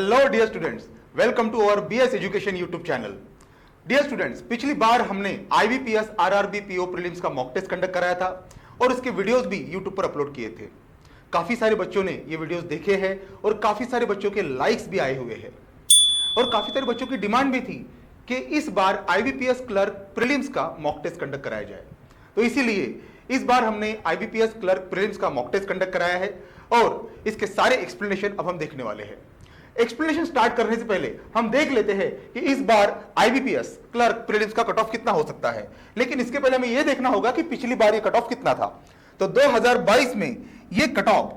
Hello dear students, welcome to our BS education YouTube channel. Dear students, पिछली बार हमने IBPS RRB PO prelims का mock test conduct कराया था और उसके वीडियोस भी यूट्यूब पर अपलोड किए थे। काफी सारे बच्चों ने ये वीडियोस देखे हैं और काफी सारे बच्चों के लाइक्स भी आए हुए हैं और काफी सारे बच्चों की डिमांड भी थी कि इस बार आईबीपीएस क्लर्क प्रीलिम्स का मॉक टेस्ट कंडक्ट कराया जाए। तो इसीलिए इस बार हमने आईबीपीएस क्लर्क प्रीलिम्स का मॉक टेस्ट कंडक्ट कराया है और इसके सारे एक्सप्लेनेशन अब हम देखने वाले हैं। एक्सप्लेनेशन स्टार्ट करने से पहले हम देख लेते हैं कि इस बार आईबीपीएस क्लर्क प्रीलिम्स का कट ऑफ कितना हो सकता है, लेकिन इसके पहले हमें यह देखना होगा कि पिछली बार ये कट ऑफ कितना था। तो 2022 में ये कट ऑफ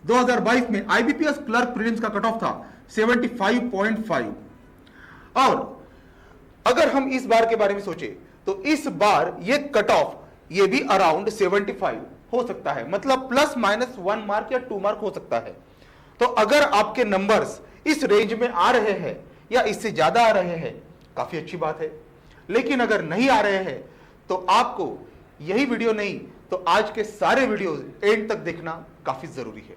2022 में आईबीपीएस क्लर्क प्रीलिम्स का कट ऑफ था 75.5 और अगर हम इस बार के बारे में सोचे तो इस बार ये कट ऑफ ये भी अराउंड 75 हो सकता है, मतलब प्लस माइनस 1 मार्क या 2 मार्क हो सकता है। तो अगर आपके नंबर्स इस रेंज में आ रहे हैं या इससे ज्यादा आ रहे हैं, काफी अच्छी बात है, लेकिन अगर नहीं आ रहे हैं तो आपको यही वीडियो नहीं तो आज के सारे वीडियोस एंड तक देखना काफी जरूरी है।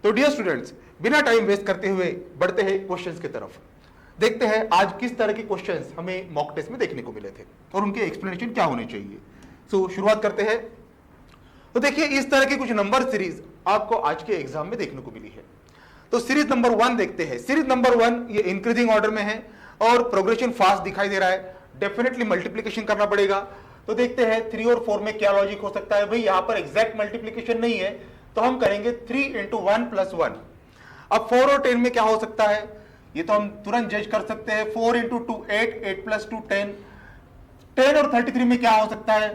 तो डियर स्टूडेंट्स, बिना टाइम वेस्ट करते हुए बढ़ते हैं क्वेश्चंस की तरफ। देखते हैं आज किस तरह के क्वेश्चंस हमें मॉक टेस्ट में देखने को मिले थे और उनके एक्सप्लेनेशन क्या होने चाहिए। सो शुरुआत करते हैं। तो देखिए, इस तरह की कुछ नंबर सीरीज आपको आज के एग्जाम में देखने को मिली है। तो सीरीज नंबर 1 देखते हैं। सीरीज नंबर 1 ये इंक्रीजिंग ऑर्डर में है और प्रोग्रेशन फास्ट दिखाई दे रहा है, डेफिनेटली मल्टीप्लीकेशन करना पड़ेगा। तो देखते हैं 3 और 4 में क्या लॉजिक हो सकता है। भाई यहां पर एग्जैक्ट मल्टीप्लीकेशन नहीं है तो हम करेंगे 3 × 1 + 1। अब 4 और 10 में क्या हो सकता है ये तो हम तुरंत जज कर सकते हैं। 4 × 2 8, 8 + 2 10। 10 और 33 में क्या हो सकता है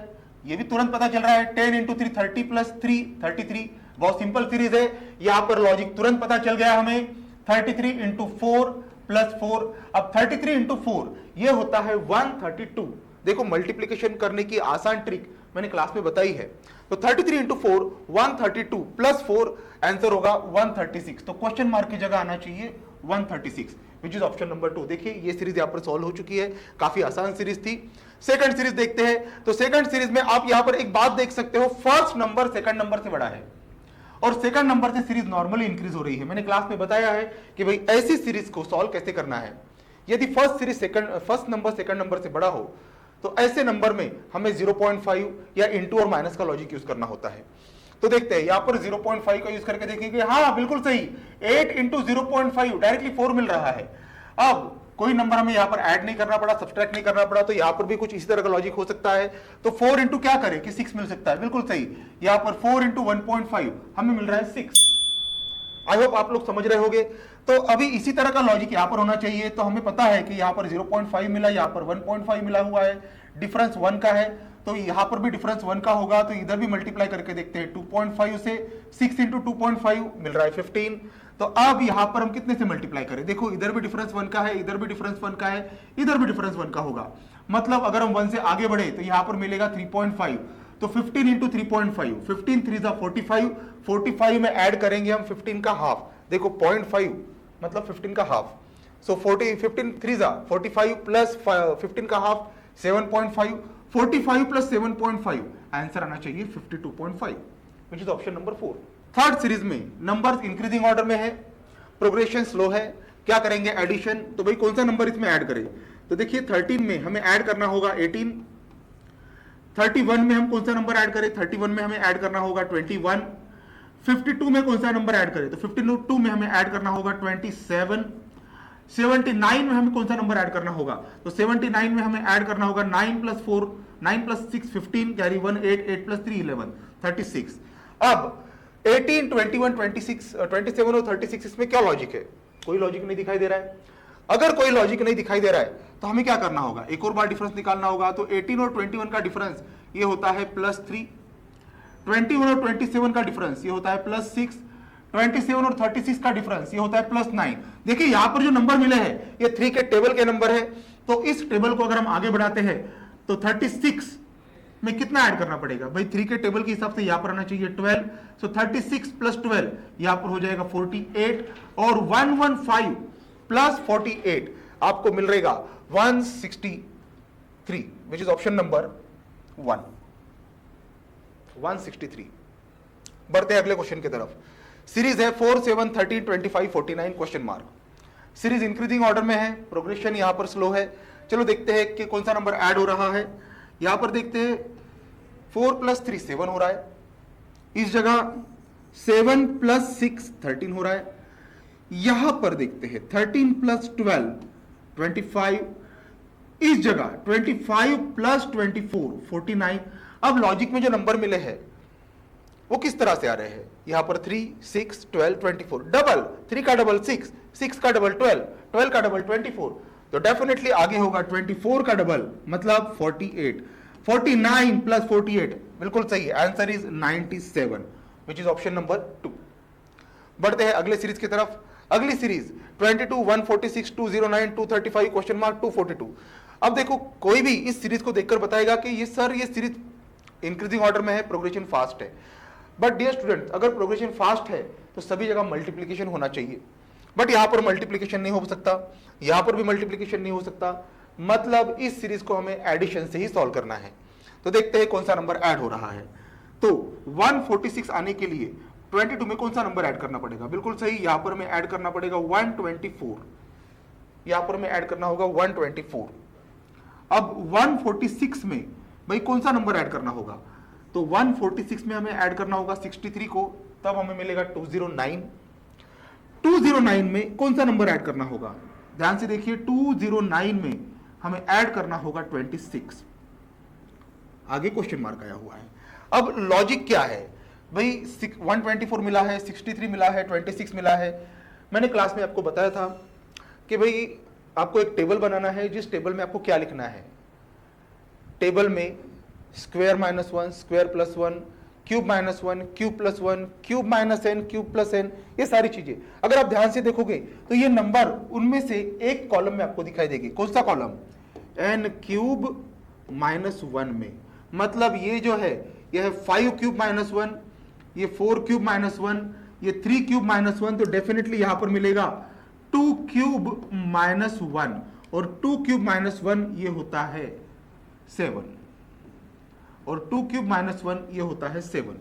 ये भी तुरंत पता चल रहा है। 10 × 3 30 + 3 33। बहुत सिंपल सीरीज है, यहां पर लॉजिक तुरंत पता चल गया हमें। 33 × 4 + 4। अब 33 × 4 ये होता है 132। देखो मल्टीप्लीकेशन करने की आसान ट्रिक मैंने क्लास में बताई है। तो 33 × 4 132 + 4 आंसर होगा 136। तो क्वेश्चन मार्क की जगह आना चाहिए 136, विच इज ऑप्शन नंबर 2। देखिए ये सीरीज यहां पर सॉल्व हो चुकी है, काफी आसान सीरीज थी। सेकंड सीरीज देखते हैं। तो सेकंड सीरीज में आप यहां पर एक बात देख सकते हो, फर्स्ट नंबर सेकंड नंबर से बड़ा है और सेकंड नंबर से सीरीज नॉर्मली इंक्रीज हो रही है। मैंने क्लास में बताया है कि भाई ऐसी सीरीज को सॉल्व कैसे करना है। यदि फर्स्ट नंबर सेकंड नंबर से बड़ा हो तो ऐसे नंबर में हमें 0.5 या इंटू और माइनस का लॉजिक यूज करना होता है। तो देखते हैं यहां पर 0.5 का यूज करके देखेंगे। हाँ बिल्कुल सही, 8 × 0.5 डायरेक्टली 4 मिल रहा है। अब कोई नंबर हमें यहां पर ऐड नहीं करना पड़ा, सब्सट्रैक्ट नहीं करना पड़ा, तो यहां पर भी कुछ इसी तरह का लॉजिक हो सकता है। तो 4 × क्या करें कि 6 मिल सकता है, बिल्कुल सही। यहां पर 4 × 1.5 हमें मिल रहा है 6। आई होप आप लोग समझ रहे होंगे। तो अभी इसी तरह का लॉजिक यहां पर होना चाहिए। तो हमें पता है कि यहां पर 0.5 मिला, यहां पर 1.5 मिला हुआ है, डिफरेंस 1 का है, तो यहां पर भी डिफरेंस 1 का होगा। तो इधर भी मल्टीप्लाई करके देखते हैं। 2.5 से 6 × 2.5 मिल रहा है 15। तो अब यहां पर हम कितने से मल्टीप्लाई करें, देखो इधर भी डिफरेंस 1 का है, इधर भी डिफरेंस 1 का है, इधर भी डिफरेंस 1 का होगा। मतलब अगर हम 1 से आगे बढ़े तो यहां पर मिलेगा 3.5। तो 15 × 3.5, 15 3 = 45। 45 में ऐड करेंगे हम 15 का हाफ। देखो 0.5 मतलब 15 का हाफ। सो 15 3 = 45 प्लस 15 का हाफ 7.5। 45 + 7.5 आंसर आना चाहिए 52.5, विच is option number 4। Third series में नंबर्स इंक्रीजिंग ऑर्डर में है, प्रोग्रेशन स्लो है, क्या करेंगे एडिशन। तो भाई कौन सा नंबर इसमें ऐड करें। तो देखिए 13 में हमें ऐड करना होगा 18। 31 में हम कौन सा नंबर ऐड करें, 31 में हमें ऐड करना होगा 21। 52 में कौन सा नंबर ऐड करें, तो 52 में हमें ऐड करना होगा 27। 79 में हमें कौन सा नंबर ऐड करना होगा, तो 79 में हमें ऐड करना होगा 9 + 4, 9 + 6 15, कैरी 1 8, 8 + 3 11, 36। अब 18 21 26 27 और 36 इसमें क्या लॉजिक है, कोई लॉजिक नहीं दिखाई दे रहा है। अगर कोई लॉजिक नहीं दिखाई दे रहा है तो हमें क्या करना होगा, एक और बार डिफरेंस निकालना होगा। तो 18 और 21 का डिफरेंस ये होता है +3। 21 और 27 का डिफरेंस ये होता है +6। 27 और 36 का डिफरेंस ये होता है +9। देखिए यहां पर जो नंबर मिले हैं ये 3 के टेबल के नंबर है। तो इस टेबल को अगर हम आगे बढ़ाते हैं तो 36 में कितना ऐड करना पड़ेगा, भाई 3 के टेबल के हिसाब से यहां पर आना चाहिए 12। सो 36 + 12 यहां पर हो जाएगा 48 और 115 + 48 आपको मिल रहेगा 163, विच इज ऑप्शन नंबर 1, 163। बढ़ते हैं अगले क्वेश्चन की तरफ। सीरीज है 4 7 13 25 49 question mark. Series increasing order में है, प्रोग्रेशन यहां पर स्लो है। चलो देखते हैं कि कौन सा नंबर ऐड हो रहा है। यहां पर देखते हैं 4 + 3 7 हो रहा है, इस जगह 7 + 6 13 हो रहा है। यहां पर देखते हैं 13 + 12 25, इस जगह 25 + 24 49। अब लॉजिक में जो नंबर मिले हैं वो किस तरह से आ रहे हैं, यहां पर 3 6 12 24, डबल 3 का डबल 6, 6 का डबल 12, 12 का डबल 24, तो डेफिनेटली आगे होगा 24 का डबल मतलब 48, 49 + 48 बिल्कुल सही है, answer is 97 which is option number 2। बढ़ते हैं अगले सीरीज की तरफ। अगली सीरीज 22 146 209 235 क्वेश्चन मार्क 242। अब देखो कोई भी इस सीरीज को देखकर बताएगा कि ये सीरीज इंक्रीजिंग ऑर्डर में है, प्रोग्रेशन फास्ट है। बट डियर स्टूडेंट, अगर प्रोग्रेशन फास्ट है तो सभी जगह मल्टीप्लीकेशन होना चाहिए, बट यहां पर मल्टीप्लीकेशन नहीं हो सकता, यहां पर भी मल्टीप्लीकेशन नहीं हो सकता, मतलब इस सीरीज को हमें एडिशन से ही सॉल्व करना है। तो देखते हैं कौन सा नंबर ऐड हो रहा है। तो 146 आने के लिए 22 में कौन सा नंबर ऐड करना पड़ेगा, बिल्कुल सही, यहां पर हमें ऐड करना पड़ेगा 124, यहां पर हमें ऐड करना होगा 124। अब 146 में भाई कौन सा नंबर ऐड करना होगा, तो 146 में हमें ऐड करना होगा 63 को, तब हमें मिलेगा 209। 209 में कौन सा नंबर ऐड करना होगा, ध्यान से देखिए 209 में हमें ऐड करना होगा 26। आगे क्वेश्चन मार्क आया हुआ है। अब लॉजिक क्या है भाई, 124 मिला है, 63 मिला है, 26 मिला है। मैंने क्लास में आपको बताया था कि भाई आपको एक टेबल बनाना है, जिस टेबल में आपको क्या लिखना है, टेबल में square -1 square +1 cube -1 cube +1 cube -n cube +n, ये सारी चीजें अगर आप ध्यान से देखोगे तो ये नंबर उनमें से एक कॉलम में आपको दिखाई देगी। कौन सा कॉलम, n³ -1 में, मतलब ये जो है यह 5³ -1, ये 4³ -1, ये 3³ -1, तो डेफिनेटली यहां पर मिलेगा 2³ -1, और 2³ -1 ये होता है 7, और 2³ -1 ये होता है 7।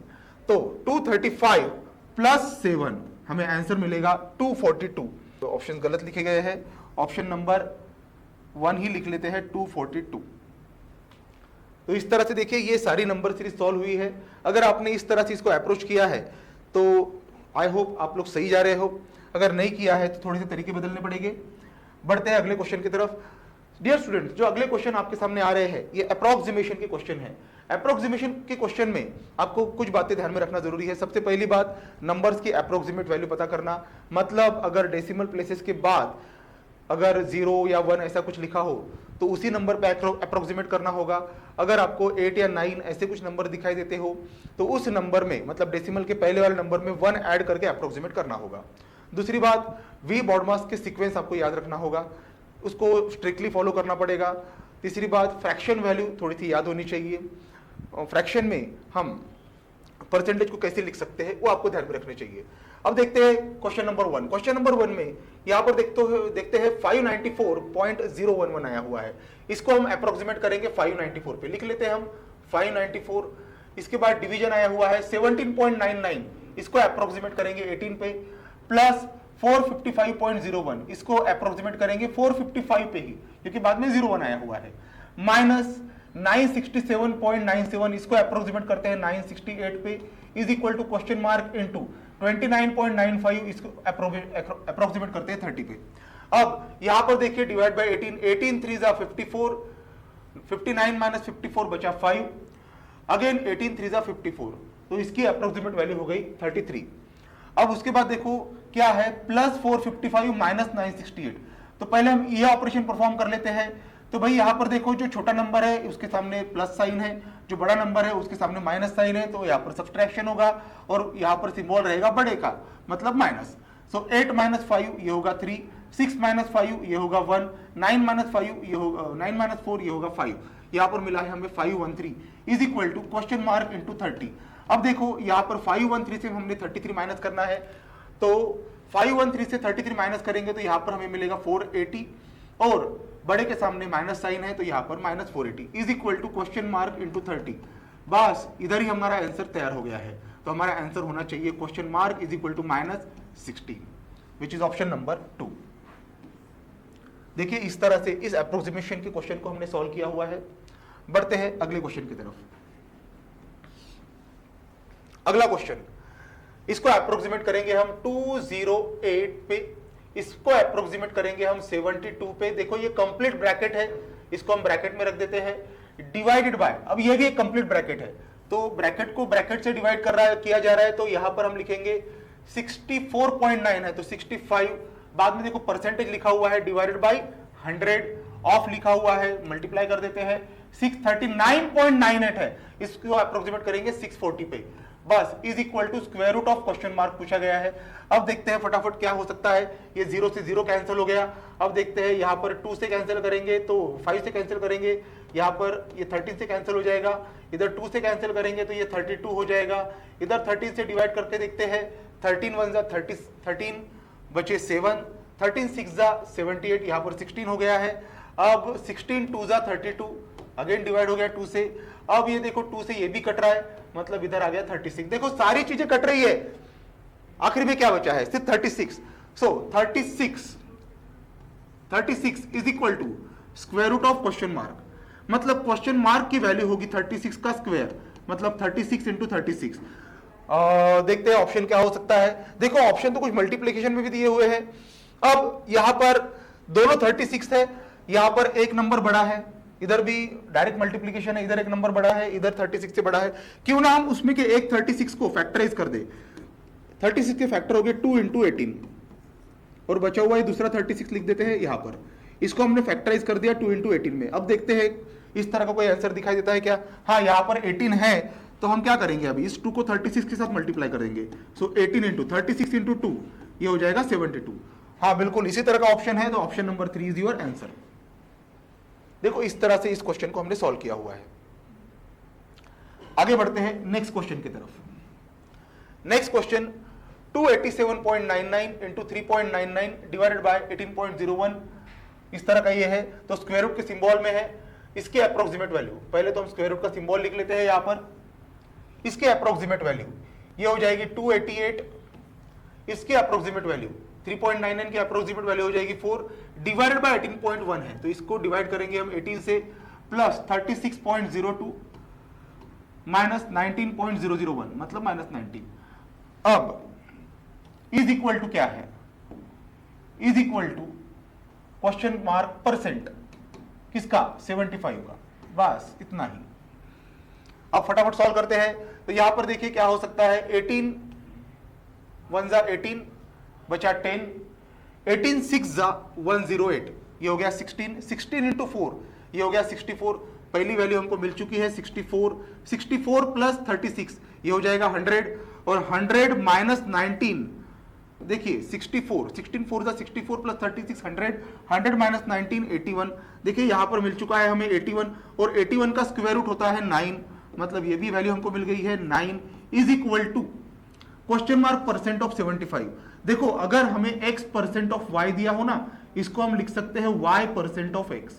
तो 235 + 7 हमें आंसर मिलेगा 242। तो ऑप्शन गलत लिखे गए हैं, ऑप्शन नंबर 1 ही लिख लेते हैं 242। तो इस तरह से देखिए ये सारी नंबर सीरीज सॉल्व हुई है। अगर आपने इस तरह से इसको अप्रोच किया है तो आई होप आप लोग सही जा रहे हो, अगर नहीं किया है तो थोड़े से तरीके बदलने पड़ेंगे। बढ़ते हैं अगले क्वेश्चन की तरफ। डियर स्टूडेंट, जो अगले क्वेश्चन आपके सामने आ रहे हैं ये अप्रोक्सीमेशन के क्वेश्चन है। अप्रोक्सीमेशन के क्वेश्चन में आपको कुछ बातें ध्यान में रखना जरूरी है। सबसे पहली बात, नंबर्स की अप्रोक्सीमेट वैल्यू पता करना, मतलब अगर डेसिमल प्लेसेस के बाद अगर 0 या 1 ऐसा कुछ लिखा हो तो उसी नंबर पे अप्रोक्सीमेट करना होगा। अगर आपको 8 या 9 ऐसे कुछ नंबर दिखाई देते हो तो उस नंबर में, मतलब डेसिमल के पहले वाले नंबर में 1 ऐड करके अप्रोक्सीमेट करना होगा। दूसरी बात, वी बॉडमास के सीक्वेंस आपको याद रखना होगा, उसको स्ट्रिक्टली फॉलो करना पड़ेगा। तीसरी बात, फ्रैक्शन वैल्यू थोड़ी सी याद होनी चाहिए। फ्रैक्शन में हम परसेंटेज को कैसे लिख सकते हैं वो आपको ध्यान में रखने चाहिए। अब देखते हैं क्वेश्चन नंबर 1। क्वेश्चन नंबर 1 में यहाँ पर देखते हैं 594.011 आया हुआ है। इसको हम अप्रोक्सीमेट करेंगे 594 पे, लिख लेते हैं हम 594। इसके बाद डिवीजन आया हुआ है 17.99, इसको अप्रोक्सीमेट करेंगे 18 पे, प्लस 455.01, इसको अप्रोक्सीमेट करेंगे 455 पे ही क्योंकि बाद में 01 आया हुआ है, माइनस 967.97, इसको अप्रोक्सीमेट करते हैं 968 पे, is equal to question mark into 29.95, इसको अप्रोक्सीमेट करते हैं 30 पे। अब यहां पर देखिए डिवाइड बाय 18, 18 3 जा 54, 59 माइनस 54 बचा 5, अगेन 18 3 जा 54, तो इसकी अप्रोक्सीमेट वैल्यू हो गई 33। अब उसके बाद देखो क्या है, प्लस 455 माइनस 968, तो पहले हम ये ऑपरेशन परफॉर्म कर लेते हैं। तो भाई यहां पर देखो जो छोटा नंबर है उसके सामने प्लस साइन है, जो बड़ा नंबर है उसके सामने माइनस साइन है, तो यहाँ पर सब्सट्रैक्शन होगा और यहाँ पर सिंबल रहेगा बड़े का, मतलब माइनस। सो 8 माइनस 5 ये होगा 3, 6 माइनस 5 ये होगा 1, 9 माइनस 5 ये होगा 9 माइनस 4 ये होगा 5, यहाँ पर मिला है हमें 513 is equal to question mark into 30। अब देखो यहाँ पर 513 से हमने 33 माइनस करना है, तो 513 से 33 माइनस करेंगे तो यहाँ पर हमें मिलेगा 480, और बड़े के सामने माइनस साइन है तो यहाँ पर minus 480 is equal to question mark into 30। बस इधर ही हमारा आंसर तैयार हो गया है। तो हमारा आंसर होना चाहिए question mark is equal to -16, which is option number 2। देखिए इस तरह से इस अप्रोक्सीमेशन के क्वेश्चन को हमने सॉल्व किया हुआ है। बढ़ते हैं अगले क्वेश्चन की तरफ। अगला क्वेश्चन, इसको अप्रोक्सीमेट करेंगे हम 208 पे, इसको अप्रोक्सीमेट करेंगे हम 72 पे। देखो ये कंप्लीट ब्रैकेट है, इसको हम ब्रैकेट में रख देते हैं, डिवाइडेड बाय, अब ये भी एक कंप्लीट ब्रैकेट है, तो ब्रैकेट को ब्रैकेट से डिवाइड किया जा रहा है, तो यहां पर हम लिखेंगे 64.9 है तो 65, बाद में देखो परसेंटेज लिखा हुआ है, डिवाइडेड बाय 100, ऑफ लिखा हुआ है, मल्टीप्लाई कर देते हैं, 639.98 है, इसको अप्रोक्सीमेट करेंगे 640 पे, बस is equal to square root of question mark पूछा गया है। अब देखते हैं फटाफट क्या हो सकता है। ये 0 से 0 कैंसिल हो गया। अब देखते हैं यहाँ पर 2 से कैंसिल करेंगे तो 5 से कैंसिल करेंगे, यहाँ पर ये 13 से कैंसिल हो जाएगा, इधर 2 से कैंसिल करेंगे तो ये 32 हो जाएगा, इधर 13 से डिवाइड करके देखते हैं, 13 1 जा 13 बचे 7, 13 6 जा 78, यहाँ पर 16 हो गया है। अब 16 2 जा 32, अगेन डिवाइड हो गया 2 से। अब ये देखो 2 से ये भी कट रहा है, मतलब इधर आ गया 36। देखो सारी चीजें कट रही है, आखिर में क्या बचा है, सिर्फ 36। So 36 is equal to square root of question mark, मतलब क्वेश्चन मार्क की वैल्यू होगी 36 का स्क्वायर, मतलब 36 इंटू 36। देखते हैं ऑप्शन क्या हो सकता है। देखो ऑप्शन तो कुछ मल्टीप्लीकेशन में भी दिए हुए हैं। अब यहां पर दोनों 36 है, यहां पर एक नंबर बड़ा है, इधर भी डायरेक्ट मल्टीप्लीकेशन है, इधर एक नंबर बड़ा है, इधर 36 से बड़ा है, क्यों ना हम उसमें के एक 36 को फैक्टराइज कर दे। 36 के फैक्टर हो गए 2 इंटू 18, और बचा हुआ है दूसरा 36 लिख देते हैं यहां पर, इसको हमने फैक्टराइज कर दिया 2 इंटू 18 में। अब देखते हैं इस तरह का कोई आंसर दिखाई देता है क्या। हाँ यहाँ पर 18 है, तो हम क्या करेंगे, अभी इस 2 को 36 के साथ मल्टीप्लाई करेंगे, सो 18 इंटू 36 इंटू 2, ये हो जाएगा 72। हाँ बिल्कुल इसी तरह का ऑप्शन है, तो option number 3 is your answer. देखो इस तरह से इस क्वेश्चन को हमने सॉल्व किया हुआ है। आगे बढ़ते हैं नेक्स्ट क्वेश्चन की तरफ। Next question 287.99 into 3.99 divided by 18.01, इस तरह का ये है, तो स्क्वायर रूट के सिंबल में है, इसके अप्रोक्सीमेट वैल्यू, पहले तो हम स्क्वायर रूट का सिंबल लिख लेते हैं यहां पर, इसके अप्रोक्सीमेट वैल्यू ये हो जाएगी 288, इसके अप्रोक्सीमेट वैल्यू 3.99 की अप्रोक्सीमेट वैल्यू हो जाएगी 4, डिवाइडेड बाय 18.1 है, तो इसको डिवाइड करेंगे हम 18 से, प्लस 36.02 माइनस 19.001, मतलब -19। अब इज इक्वल टू क्या है, is equal to question mark percent, किसका, 75 का, बस इतना ही। अब फटाफट सॉल्व करते हैं। तो यहां पर देखिए क्या हो सकता है, 18 1 जा 18 बचा 10, 18 6 जा 108, ये हो गया 16, 16 इंटू 4 ये हो गया 64, पहली वैल्यू हमको मिल चुकी है 64, 64 प्लस 36 ये हो जाएगा 100, और 100 माइनस 19, देखिए 64, 16 4 जा 64 प्लस 36 100, 100 माइनस 19 81, देखिए यहां पर मिल चुका है हमें 81, और 81 का स्क्वायर रूट होता है 9, मतलब ये भी वैल्यू हमको मिल गई है 9, is equal to question mark percent of 75। देखो अगर हमें x परसेंट ऑफ y दिया हो ना, इसको हम लिख सकते हैं y परसेंट ऑफ x,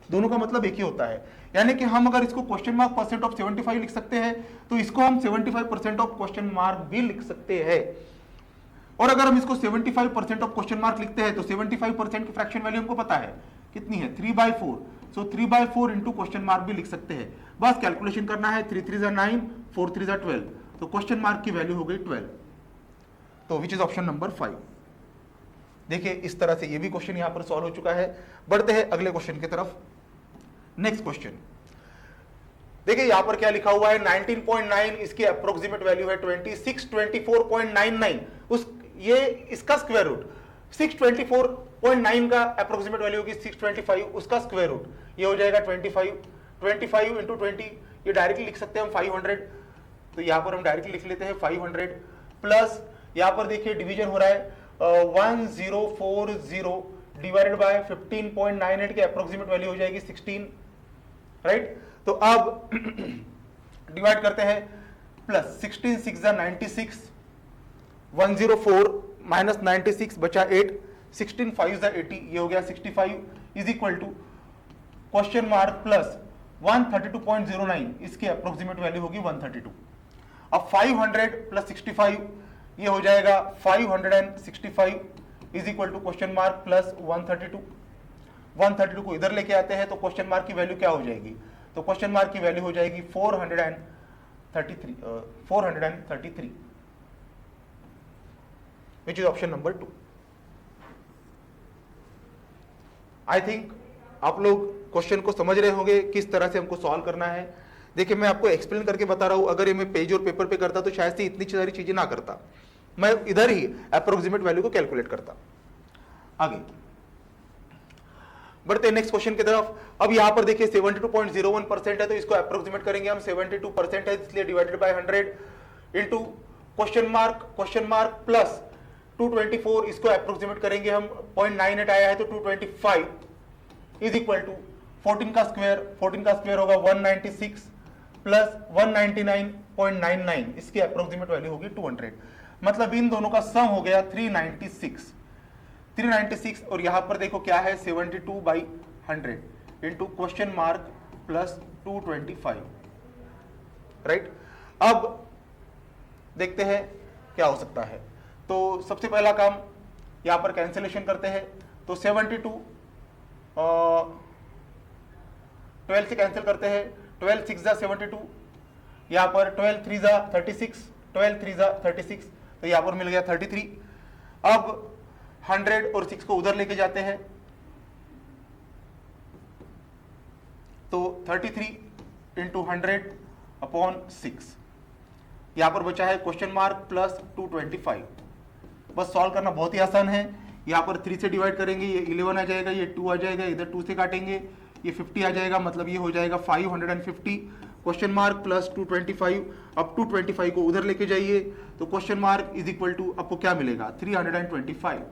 दोनों का मतलब एक ही होता है, यानी कि हम अगर इसको क्वेश्चन मार्क परसेंट ऑफ 75 लिख सकते हैं, तो इसको हम 75% ऑफ क्वेश्चन मार्क भी लिख सकते हैं। और अगर हम इसको 75% ऑफ क्वेश्चन मार्क लिखते हैं, तो 75% की फ्रैक्शन वैल्यू हमको पता है कितनी है, 3/4, सो 3/4 इंटू क्वेश्चन मार्क भी लिख सकते हैं, बस कैलकुलेशन करना है, 3 3 जा 9, 4 3 जा 12, तो क्वेश्चन मार्क की वैल्यू हो गई 12, तो विच इज ऑप्शन नंबर 5। देखिए इस तरह से ये भी क्वेश्चन यहां पर सॉल्व हो चुका है। बढ़ते हैं अगले क्वेश्चन की तरफ। नेक्स्ट क्वेश्चन देखिए यहां पर क्या लिखा हुआ है, 19.9, इसकी अप्रोक्सीमेट वैल्यू है 2624.99, उस ये इसका स्क्वायर रूट, 624.9 का अप्रोक्सीमेट वैल्यू होगी 625, उसका स्क्वायर रूट ये हो जाएगा 25, 25 इंटू 20, ये डायरेक्टली लिख सकते हैं हम 500, तो यहां पर हम डायरेक्टली लिख लेते हैं 500, प्लस यहां पर देखिए डिवीजन हो रहा है 1040 डिवाइडेड बाय 15.98 की अप्रोक्सीमेट वैल्यू हो जाएगी 16, राइट। तो अब डिवाइड करते हैं, प्लस 16 6 जा 96, 104 माइनस 96 बचा 8, 16 5 जा 80, ये हो गया 65, is equal to question mark plus 132.09, इसकी अप्रोक्सीमेट वैल्यू होगी 132। अब 500 प्लस 65 ये हो जाएगा 565 is equal to question mark plus 132। 132 को इधर लेके आते हैं तो क्वेश्चन मार्क की वैल्यू क्या हो जाएगी, तो क्वेश्चन मार्क की वैल्यू हो जाएगी 433 विच is option number 2। I think आप लोग क्वेश्चन को समझ रहे होंगे किस तरह से हमको सॉल्व करना है। देखिए मैं आपको एक्सप्लेन करके बता रहा हूं, अगर ये मैं पेज और पेपर पे करता तो शायद से इतनी सारी चीजें ना करता, मैं इधर ही अप्रोक्सीमेट वैल्यू को कैलकुलेट करता। आगे बढ़ते हैं नेक्स्ट क्वेश्चन की तरफ। अब यहां पर देखिए 72.01% है, तो इसको अप्रोक्सीमेट करेंगे हम, 72% है इसलिए divided by 100 into question mark plus 224, इसको अप्रोक्सीमेट करेंगे हम, 0.98 आया है तो 225 इज इक्वल टू 14 का स्क्वायर होगा 196 प्लस 199.99, इसकी अप्रोक्सीमेट वैल्यू होगी 200। मतलब इन दोनों का सम हो गया 396 और यहां पर देखो क्या है 72/100 into question mark plus 225, right. अब देखते हैं क्या हो सकता है। तो सबसे पहला काम यहां पर कैंसिलेशन करते हैं, तो 72 12 से कैंसिल करते हैं, 12 6 जा 72, यहां पर 12 3 जा 36, तो यहां पर मिल गया 33। अब 100 और 6 को उधर लेके जाते हैं, तो 33 इंटू 100/6, यहां पर बचा है क्वेश्चन मार्क प्लस 225। बस सॉल्व करना बहुत ही आसान है, यहां पर 3 से डिवाइड करेंगे, ये 11 आ जाएगा, ये 2 आ जाएगा, इधर 2 से काटेंगे, ये 50 आ जाएगा, मतलब ये हो जाएगा 550 क्वेश्चन मार्क प्लस 225। अब 225 को उधर लेके जाइए, तो question mark is equal to आपको क्या मिलेगा 325।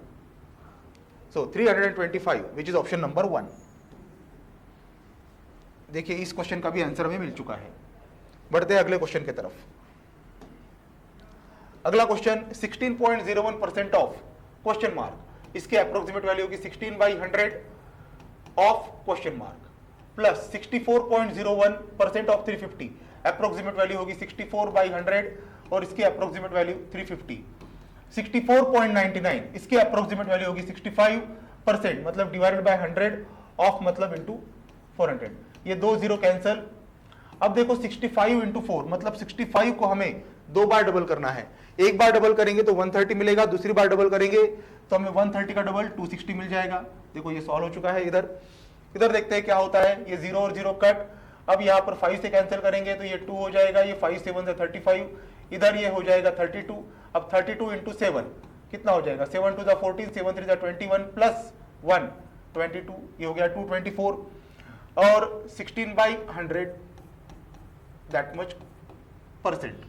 So 325 which is option number 1। देखिए इस क्वेश्चन का भी आंसर हमें मिल चुका है। बढ़ते हैं अगले क्वेश्चन की तरफ। अगला क्वेश्चन 16.01% ऑफ क्वेश्चन मार्क, इसकी अप्रोक्सीमेट वैल्यू होगी 16/100 of question mark plus 64.01% of 350, approximate value होगी 64/100 और इसकी अप्रोक्सीमेट वैल्यू 350। 64.99, इसकी अप्रोक्सीमेट वैल्यू होगी 65%, मतलब डिवाइडेड बाय 100 ऑफ मतलब इंटू 400, ये 2 0 कैंसल। अब देखो 65 इंटू 4, मतलब 65 को हमें 2 बार डबल करना है। एक बार डबल करेंगे तो 130 मिलेगा, दूसरी बार डबल करेंगे तो हमें 130 का डबल 260 मिल जाएगा। देखो ये सॉल्व हो चुका है। इधर देखते हैं क्या होता है, ये 0 और 0 कट। अब यहाँ पर 5 से कैंसिल करेंगे तो ये 2 हो जाएगा, ये 5 7 से 35, इधर ये हो जाएगा 32। अब 32 इंटू 7 कितना हो जाएगा, 7 2 14, 7 3 21 प्लस 1 22, ये हो गया 224 और 16/100 दैट मच परसेंट।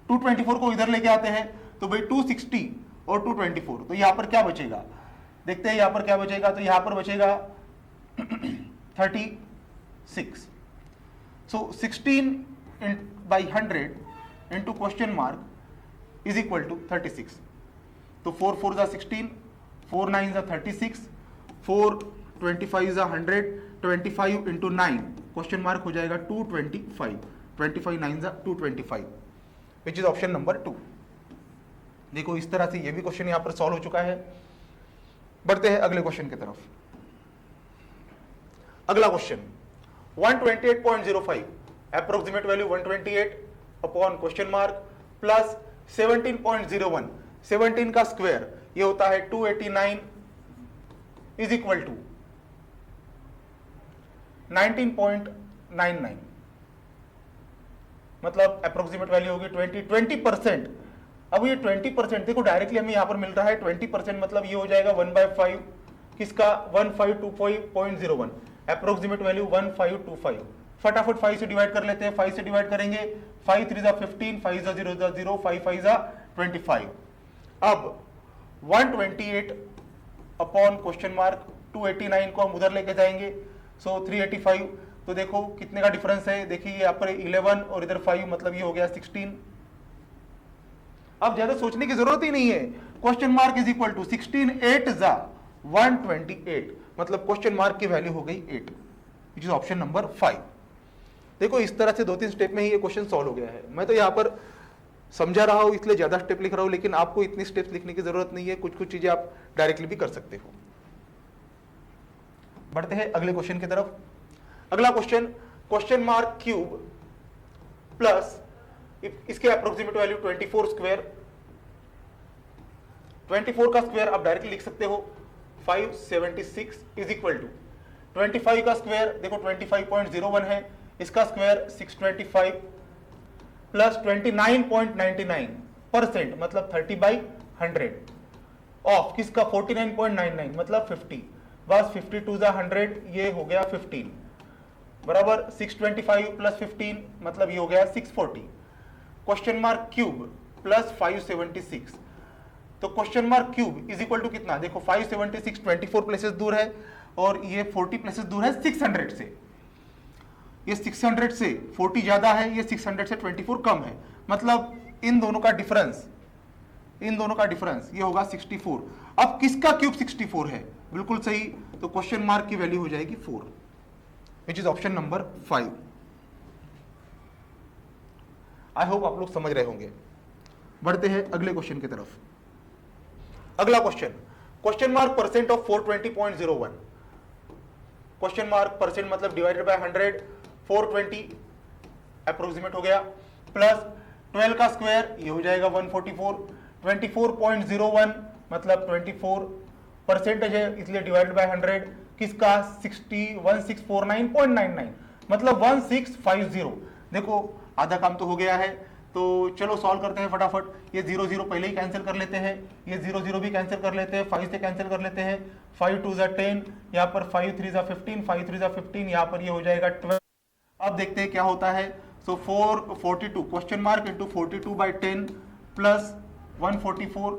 224 को इधर लेके आते हैं तो भाई 260 और 224, तो यहां पर क्या बचेगा, देखते हैं यहां पर क्या बचेगा। तो यहां पर बचेगा 36। So 16/100 into question mark is equal to 36। तो 4 4 जा 16, 4 9 जा 36, 4 25 जा 100, 25 इंटू 9 क्वेश्चन मार्क हो जाएगा 225, 25 9 जा 225 विच इज ऑप्शन नंबर 2। देखो इस तरह से ये भी क्वेश्चन यहां पर सॉल्व हो चुका है। बढ़ते हैं अगले क्वेश्चन की तरफ। अगला question 128.05, approximate value 128 upon question mark plus 17.01, 17 का स्क्वायर ये होता है 289 इज इक्वल टू 19.99, मतलब अप्रोक्सीमेट वैल्यू होगी 20%। अब ये 20% देखो डायरेक्टली हमें यहां पर मिल रहा है 20%, मतलब ये हो जाएगा 1/5 किसका 1525.01, अप्रोक्सीमेट वैल्यू 1525। फटाफट 5 से डिवाइड कर लेते हैं, 5 से डिवाइड करेंगे, 5 3 जा 15, 5 जा 0 जा 0, 5 5 जा 25। अब 128 अपॉन क्वेश्चन मार्क 289 को हम उधर लेके जाएंगे, सो 385। तो देखो कितने का डिफरेंस है, देखिए यहाँ पर 11 और इधर 5, मतलब ये हो गया 16। अब ज्यादा सोचने की जरूरत ही नहीं है, question mark is equal to 16 8 जा 128, मतलब क्वेश्चन मार्क की वैल्यू हो गई 8। विच इज ऑप्शन नंबर 5। देखो इस तरह से 2-3 स्टेप में ही ये क्वेश्चन सॉल्व हो गया है। मैं तो यहाँ पर समझा रहा हूं इसलिए ज्यादा स्टेप लिख रहा हूं, लेकिन आपको इतनी स्टेप्स लिखने की जरूरत नहीं है, कुछ कुछ चीजें आप डायरेक्टली भी कर सकते हो। बढ़ते हैं अगले क्वेश्चन की तरफ। अगला question, question mark cube plus इसके अप्रोक्सीमेट वैल्यू 24 स्क्वायर, 24 का स्क्वायर आप डायरेक्टली लिख सकते हो 576 इज इक्वल टू 25 का स्क्वायर, देखो 25.01 है, इसका स्क्वायर 625 प्लस 29.99% मतलब 30/100 ऑफ किसका 49.99 मतलब 50, बस 52 जा 100 ये हो गया 15 बराबर 625 प्लस 15 मतलब ये हो गया 640। क्वेश्चन मार्क क्यूब प्लस 576, तो question mark cube is equal to कितना, देखो 576 24 प्लेसेस दूर है और ये 40 प्लेसेस दूर है 600 से, ये 600 से 40 ज्यादा है, ये 600 से 24 कम है, मतलब इन दोनों का डिफरेंस ये होगा 64। अब किसका क्यूब 64 है, बिल्कुल सही, तो क्वेश्चन मार्क की वैल्यू हो जाएगी 4 विच is option number 5। I hope आप लोग समझ रहे होंगे। बढ़ते हैं अगले क्वेश्चन की तरफ। अगला question, question mark percent of 420.01, question mark percent मतलब डिवाइडेड बाय 100, 420 अप्रोक्सीमेट हो गया, प्लस 12 का स्क्वायर ये हो जाएगा 144, 24.01 मतलब 24 परसेंटेज है इसलिए डिवाइडेड बाय 100 किसका 1649.99 मतलब 1650। देखो आधा काम तो हो गया है, तो चलो सॉल्व करते हैं फटाफट। ये 0 0 पहले ही कैंसिल कर लेते हैं, ये 0 0 भी कैंसिल कर लेते हैं, 5 से कैंसिल कर लेते हैं, 5 2 जा 10, यहाँ पर 5 3 जा 15, 5 3 जा 15, यहाँ पर ये हो जाएगा 12। अब देखते हैं क्या होता है। So 442 question mark into 42/10 plus 144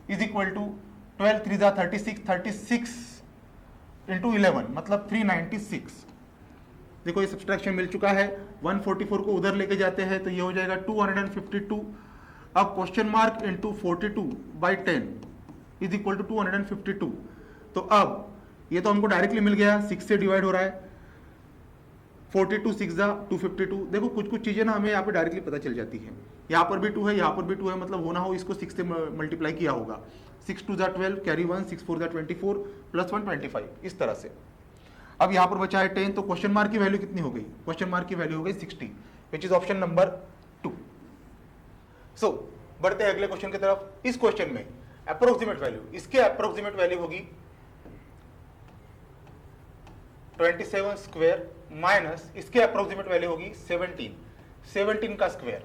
is equal to 12 3 जा 36, 36 इंटू 11 मतलब 396। देखो ये सब्सट्रैक्शन मिल चुका है, 144 को उधर लेके जाते हैं तो ये हो जाएगा 252। अब question mark into 42/10 is equal to 252। तो अब ये तो हमको डायरेक्टली मिल गया, 6 से डिवाइड हो रहा है, 42 6 जा 252। देखो कुछ कुछ चीजें ना हमें यहाँ पे डायरेक्टली पता चल जाती है, यहाँ पर भी 2 है, यहाँ पर भी 2 है, मतलब होना हो इसको 6 से मल्टीप्लाई किया होगा, 6 2 जा 12 कैरी 1, 6 4 जा 24 प्लस 1 25 इस तरह से। अब यहाँ पर बचा है 10, तो क्वेश्चन मार्क की वैल्यू कितनी हो गई, क्वेश्चन मार्क की वैल्यू हो गई 60 विच इज ऑप्शन नंबर 2। सो बढ़ते हैं अगले क्वेश्चन की तरफ। इस क्वेश्चन में अप्रोक्सीमेट वैल्यू, इसके अप्रोक्सीमेट वैल्यू होगी 27 स्क्वायर माइनस इसके अप्रोक्सीमेट वैल्यू होगी 17 का स्क्वायर।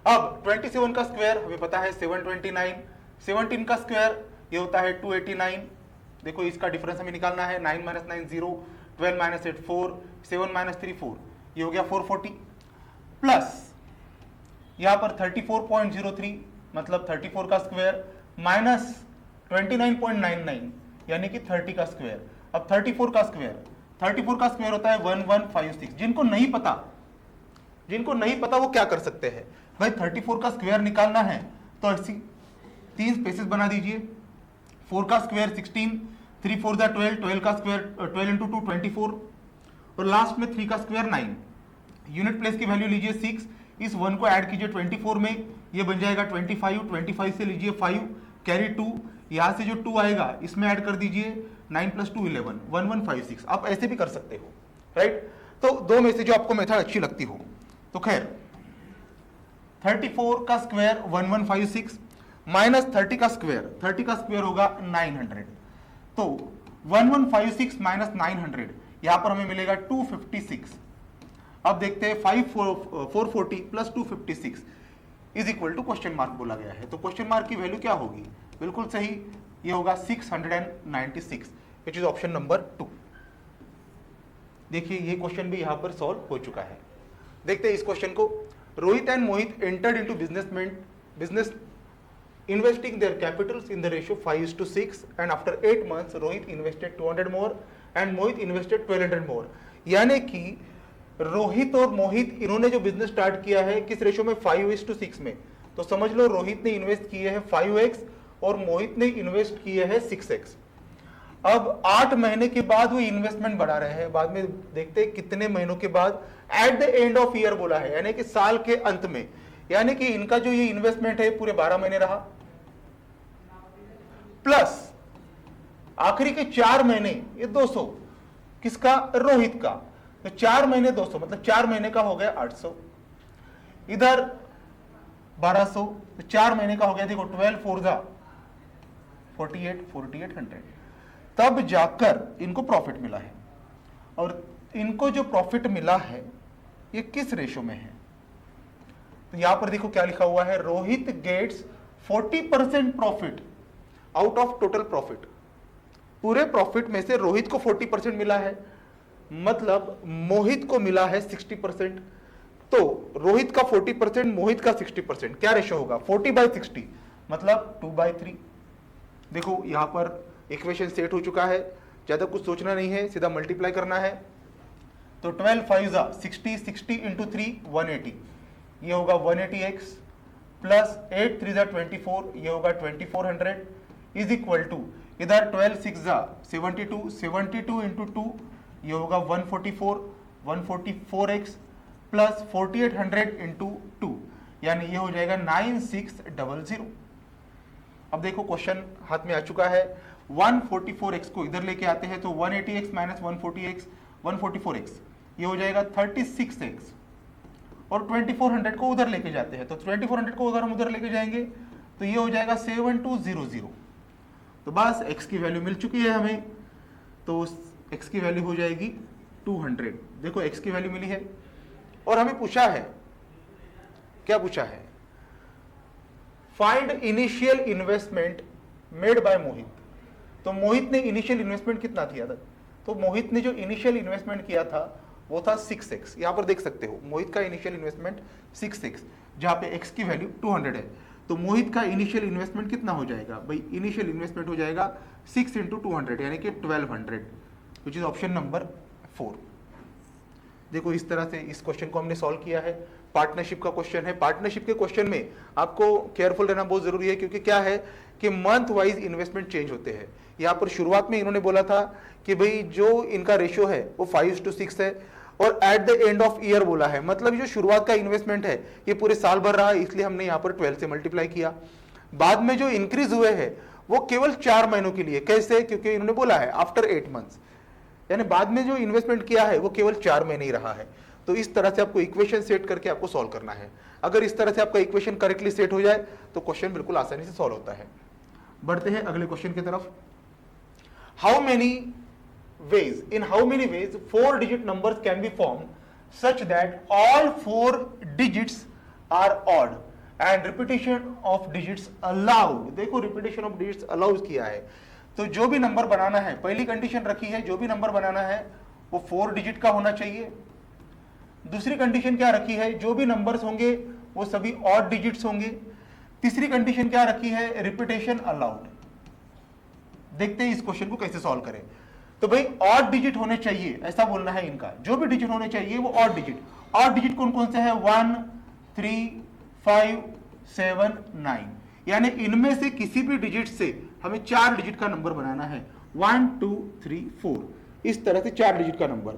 अब 27 का स्क्वायर हमें पता है 729, 17 का स्क्वायर ये होता है 289। देखो इसका डिफरेंस हमें निकालना है, 9 - 9 0, 12 - 8 4, 7 - 3 4, ये हो गया 440 प्लस यहाँ पर 34.03 मतलब 34 का स्क्वायर माइनस 29.99 यानी कि 30 का स्क्वायर। अब 34 का स्क्वायर होता है 1156। जिनको नहीं पता वो क्या कर सकते हैं भाई, 34 का स्क्वायर निकालना है तो ऐसी 3 स्पेसेस बना दीजिए, 4 का स्क्वायर 16, 3 4 जा 12, 12 का स्क्वायर 12 × 2 24 और लास्ट में 3 का स्क्वायर 9। यूनिट प्लेस की वैल्यू लीजिए 6, इस 1 को ऐड कीजिए 24 में, ये बन जाएगा 25, 25 से लीजिए 5 कैरी 2, यहाँ से जो 2 आएगा इसमें ऐड कर दीजिए 9 + 2 11, 1156। आप ऐसे भी कर सकते हो, राइट। तो दो में से जो आपको मेथड अच्छी लगती हो। तो खैर 34 का स्क्वायर 1156 माइनस 30 का स्क्वायर होगा 900। तो 1156 माइनस 900 यहां पर हमें मिलेगा 256। अब देखते हैं 440 plus 256 is equal to question mark बोला गया है, तो क्वेश्चन मार्क की वैल्यू क्या होगी, बिल्कुल सही, ये होगा 696 विच इज ऑप्शन नंबर 2। देखिए ये क्वेश्चन भी यहां पर सॉल्व हो चुका है। देखते हैं इस क्वेश्चन को। Rohit and Mohit entered into business investing their capitals in the ratio 5:6 and after 8 months Rohit invested 200 more and Mohit invested 1200 more। यानी कि रोहित और मोहित इन्होंने जो बिजनेस स्टार्ट किया है किस रेशियो में, 5:6 में। तो समझ लो रोहित ने इन्वेस्ट किए हैं 5x और मोहित ने इन्वेस्ट किए हैं 6x। अब 8 महीने के बाद वो इन्वेस्टमेंट बढ़ा रहे हैं, बाद में देखते हैं कितने महीनों के बाद, at the end of year बोला है, यानी कि साल के अंत में, यानी कि इनका जो ये इन्वेस्टमेंट है पूरे 12 महीने रहा, प्लस आखिरी के 4 महीने ये 200, किसका? रोहित का। तो 4 महीने 200 मतलब 4 महीने का हो गया 800, इधर 1200, तो 4 महीने का हो गया, देखो 12 4 जा 4800, तब जाकर इनको प्रॉफिट मिला है। और इनको जो प्रॉफिट मिला है ये किस रेशो में है? तो यहां पर देखो क्या लिखा हुआ है, Rohit gets 40% profit out of total profit. पूरे प्रॉफिट में से रोहित को 40% मिला है, मतलब मोहित को मिला है 60%। तो रोहित का 40%, मोहित का 60%, क्या रेशो होगा? 40/60 मतलब 2/3। देखो यहां पर इक्वेशन सेट हो चुका है, ज्यादा कुछ सोचना नहीं है, सीधा मल्टीप्लाई करना है। तो 12 5 60, 60 इंटू 3 180, ये होगा 180x, प्लस 8 3 24, ये होगा 2400, इज इक्वल टू इधर 12 6 72, 72 इंटू 2 ये होगा 144, 144x प्लस 4800 इंटू 2, यानी ये हो जाएगा 9600। अब देखो क्वेश्चन हाथ में आ चुका है, 144x को इधर लेके आते हैं तो 180x माइनस 144x ये हो जाएगा 36x, और 2400 को उधर लेके जाते हैं तो 2400 को अगर हम उधर लेके जाएंगे तो ये हो जाएगा 7200। तो बस x की वैल्यू मिल चुकी है हमें, तो x की वैल्यू हो जाएगी 200। देखो x की वैल्यू मिली है, और हमें पूछा है, क्या पूछा है? Find initial investment made by Mohit. तो मोहित ने इनिशियल इन्वेस्टमेंट कितना किया था? तो मोहित ने जो इनिशियल इन्वेस्टमेंट किया था वो था 6x। यहां पर देख सकते हो मोहित का इनिशियल इन्वेस्टमेंट 6x, जहां पे x की वैल्यू 200 है। तो मोहित का इनिशियल इन्वेस्टमेंट कितना हो जाएगा भाई? इनिशियल इन्वेस्टमेंट हो जाएगा 6 इंटू 200 यानी कि 1200, विच इज ऑप्शन नंबर 4। देखो इस तरह से इस क्वेश्चन को हमने सॉल्व किया है। पार्टनरशिप का क्वेश्चन है। पार्टनरशिप के क्वेश्चन में आपको केयरफुल रहना बहुत जरूरी है, क्योंकि क्या है कि मंथ वाइज इन्वेस्टमेंट चेंज होते हैं। यहाँ पर शुरुआत में इन्होंने बोला था कि भाई जो इनका रेशियो है वो 5:6 है, और at the end of year बोला है, मतलब जो शुरुआत का इन्वेस्टमेंट है ये पूरे साल भर रहा है, इसलिए हमने यहाँ पर 12 से मल्टीप्लाई किया। बाद में जो इंक्रीज हुए हैं वो केवल 4 महीनों के लिए। कैसे? क्योंकि इन्होंने बोला है आफ्टर 8 मंथ्स, यानी बाद में जो इन्वेस्टमेंट किया है वो केवल 4 महीने ही रहा है। तो इस तरह से आपको इक्वेशन सेट करके आपको सॉल्व करना है। अगर इस तरह से आपका इक्वेशन करेक्टली सेट हो जाए तो क्वेश्चन बिल्कुल आसानी से सॉल्व होता है। बढ़ते हैं अगले क्वेश्चन की तरफ। How many ways 4-digit numbers can be formed such that all 4 digits are odd and repetition of digits allowed। देखो repetition of digits allowed किया है, तो जो भी नंबर बनाना है, पहली कंडीशन रखी है जो भी नंबर बनाना है वो 4 डिजिट का होना चाहिए। दूसरी कंडीशन क्या रखी है? जो भी नंबर्स होंगे वो सभी ऑड डिजिट्स होंगे। तीसरी कंडीशन क्या रखी है? Repetition allowed. देखते हैं इस क्वेश्चन को कैसे सॉल्व करें। तो भाई ऑड डिजिट होने चाहिए, ऐसा बोलना है इनका, जो भी डिजिट होने चाहिए वो ऑड डिजिट। ऑड डिजिट कौन कौन से है? 1 3 5 7 9, यानी इनमें से किसी भी डिजिट से हमें 4 डिजिट का नंबर बनाना है। 1 2 3 4, इस तरह से 4 डिजिट का नंबर।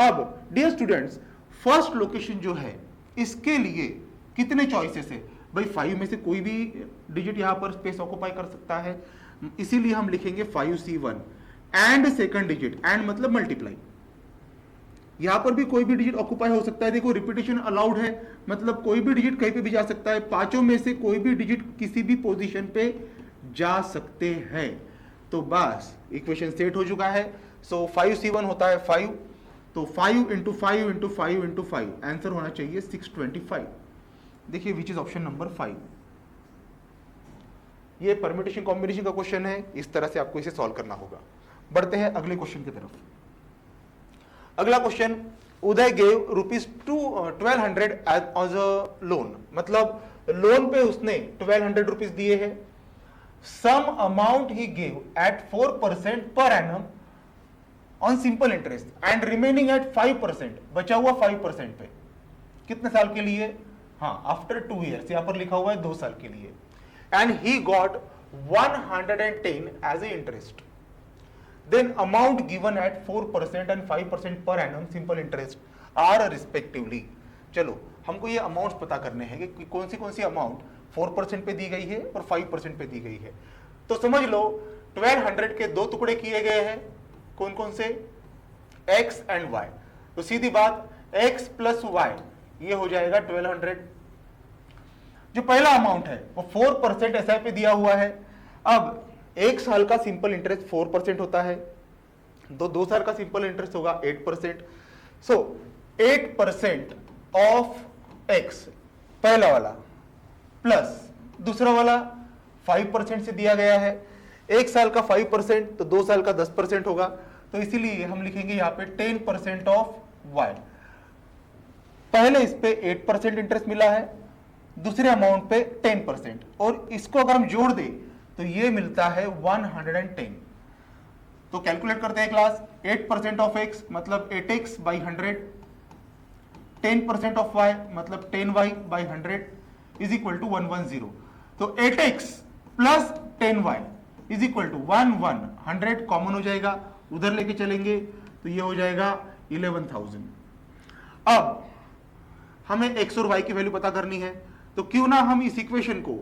अब डियर स्टूडेंट्स, फर्स्ट लोकेशन जो है इसके लिए कितने चॉइसेस है? भाई 5 में से कोई भी डिजिट यहां पर स्पेस ऑक्युपाई कर सकता है, इसीलिए हम लिखेंगे 5C1 and second digit, and मतलब मल्टीप्लाई। यहां पर भी कोई भी डिजिट ऑक्युपाई हो सकता है। देखो रिपीटेशन अलाउड है, मतलब कोई भी डिजिट कहीं पे भी जा सकता है। पांचों में से कोई भी डिजिट किसी भी पोजीशन पे जा सकते हैं। तो बस इक्वेशन सेट हो चुका है। सो 5C1 होता है 5, तो 5 इंटू 5 इंटू 5 इंटू 5, आंसर होना चाहिए 625। देखिए विच इज ऑप्शन नंबर 5। ये परम्यूटेशन कॉम्बिनेशन का क्वेश्चन है, इस तरह से आपको इसे सॉल्व करना होगा। बढ़ते हैं अगले क्वेश्चन की तरफ। अगला question, Uday gave ₹1200 as a loan, मतलब लोन पे उसने 1200 रुपीज दिए हैं। सम अमाउंट ही gave at 4% per annum on simple interest and remaining at 5%, बचा हुआ 5% पे। कितने साल के लिए? हाँ, आफ्टर 2 ईयर्स, यहां पर लिखा हुआ है 2 साल के लिए। And he got 110 as a interest. then amount given at 4% and 5% per annum simple interest are respectively। चलो हमको ये अमाउंट पता करने हैं कि कौन सी अमाउंट 4% पे दी गई है और 5% पे दी गई है। तो समझ लो 1200 के दो टुकड़े किए गए हैं, कौन कौन से, x एंड y। तो सीधी बात x प्लस y ये हो जाएगा 1200। जो पहला अमाउंट है वो 4% एसआई पे दिया हुआ है। अब एक साल का सिंपल इंटरेस्ट 4% होता है, तो 2 साल का सिंपल इंटरेस्ट होगा 8%। सो 8% ऑफ x पहला वाला प्लस दूसरा वाला 5% से दिया गया है। एक साल का 5% तो 2 साल का 10% होगा, तो इसीलिए हम लिखेंगे यहां पे 10% ऑफ y। पहले इस पे 8% इंटरेस्ट मिला है, दूसरे अमाउंट पे 10%, और इसको अगर हम जोड़ दें तो ये मिलता है 110। तो कैलकुलेट करते हैं क्लास। 8% ऑफ x मतलब 8x बाई 100, 10% ऑफ y मतलब 10y by 100 is equal to 110। तो 8x plus 10y is equal to 100 common हो जाएगा, उधर लेके चलेंगे तो ये हो जाएगा 11,000। अब हमें x और y की वैल्यू पता करनी है, तो क्यों ना हम इस इक्वेशन को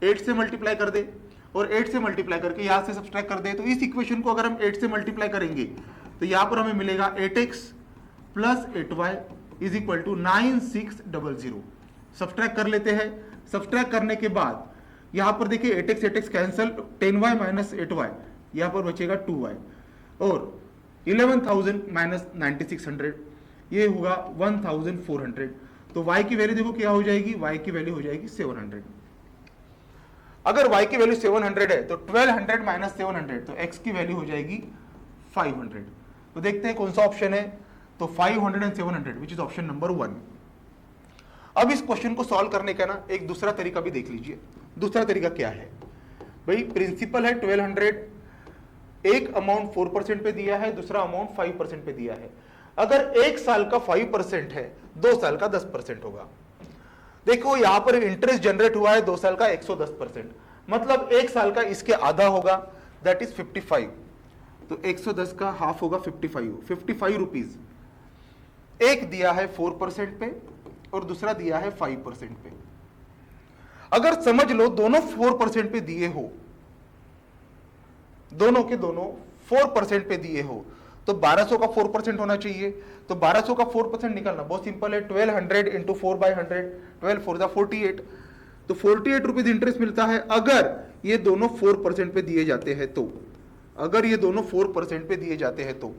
8 से मल्टीप्लाई कर दे और 8 से मल्टीप्लाई करके यहां से सब्सट्रैक्ट कर दे। तो इस इक्वेशन को अगर हम 8 से मल्टीप्लाई करेंगे तो यहां पर हमें मिलेगा 8x plus 8y is equal to 9600। Subtract कर लेते हैं। सब्सट्रैक्ट करने के बाद यहां पर देखिए 8x cancel, 10y minus 8y यहां पर बचेगा 2y, और 11,000 माइनस 9600 ये होगा 1400। तो y की वैल्यू देखो क्या हो जाएगी, y की वैल्यू हो जाएगी 700। अगर y की वैल्यू 700 है तो 1200 माइनस 700 तो x की वैल्यू हो जाएगी 500। तो देखते हैं कौन सा ऑप्शन है, तो 500 and 700 which is option number 1। अब इस क्वेश्चन को सॉल्व करने का ना एक दूसरा तरीका भी देख लीजिए। दूसरा तरीका क्या है भाई, प्रिंसिपल है 1200, एक अमाउंट 4% पे दिया है, दूसरा अमाउंट 5% पे दिया है। अगर एक साल का 5% है, 2 साल का 10% होगा। देखो यहां पर इंटरेस्ट जनरेट हुआ है 2 साल का 110%, मतलब एक साल का इसके आधा होगा, दैट इज 55। तो 110 का हाफ होगा 55 रुपीज। एक दिया है 4% पे और दूसरा दिया है 5% पे। अगर समझ लो दोनों 4% पे दिए हो, दोनों के दोनों 4% पे दिए हो, तो 1200 का 4% होना चाहिए। तो 1200 का 4% निकालना बहुत सिंपल है, 1200 इंटू 4/100, 12 4 48। तो 48 रुपीज इंटरेस्ट मिलता है अगर ये दोनों 4% पे दिए जाते हैं तो। अगर ये दोनों 4% पे दिए जाते हैं तो,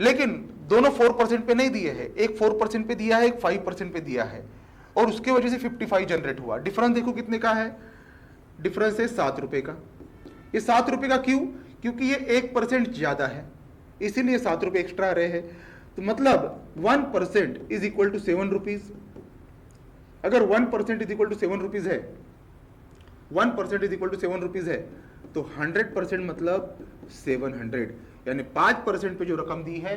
लेकिन दोनों 4% पे नहीं दिए हैं, एक 4% पे दिया है, एक 5% पे दिया है, और उसके वजह से 55 जनरेट हुआ। डिफरेंस देखो कितने का है, डिफरेंस है 7 रुपए का। ये 7 रुपए का क्यों, क्योंकि ये 1% ज्यादा है, इसीलिए 7 रुपए एक्स्ट्रा आ रहे हैं। तो मतलब 1% इज इक्वल टू 7 रुपीज। अगर 1% इज इक्वल टू 7 रुपीज है, 1% इज इक्वल टू 7 रुपीज है, तो 100% मतलब 700, यानी 5% पे जो रकम दी है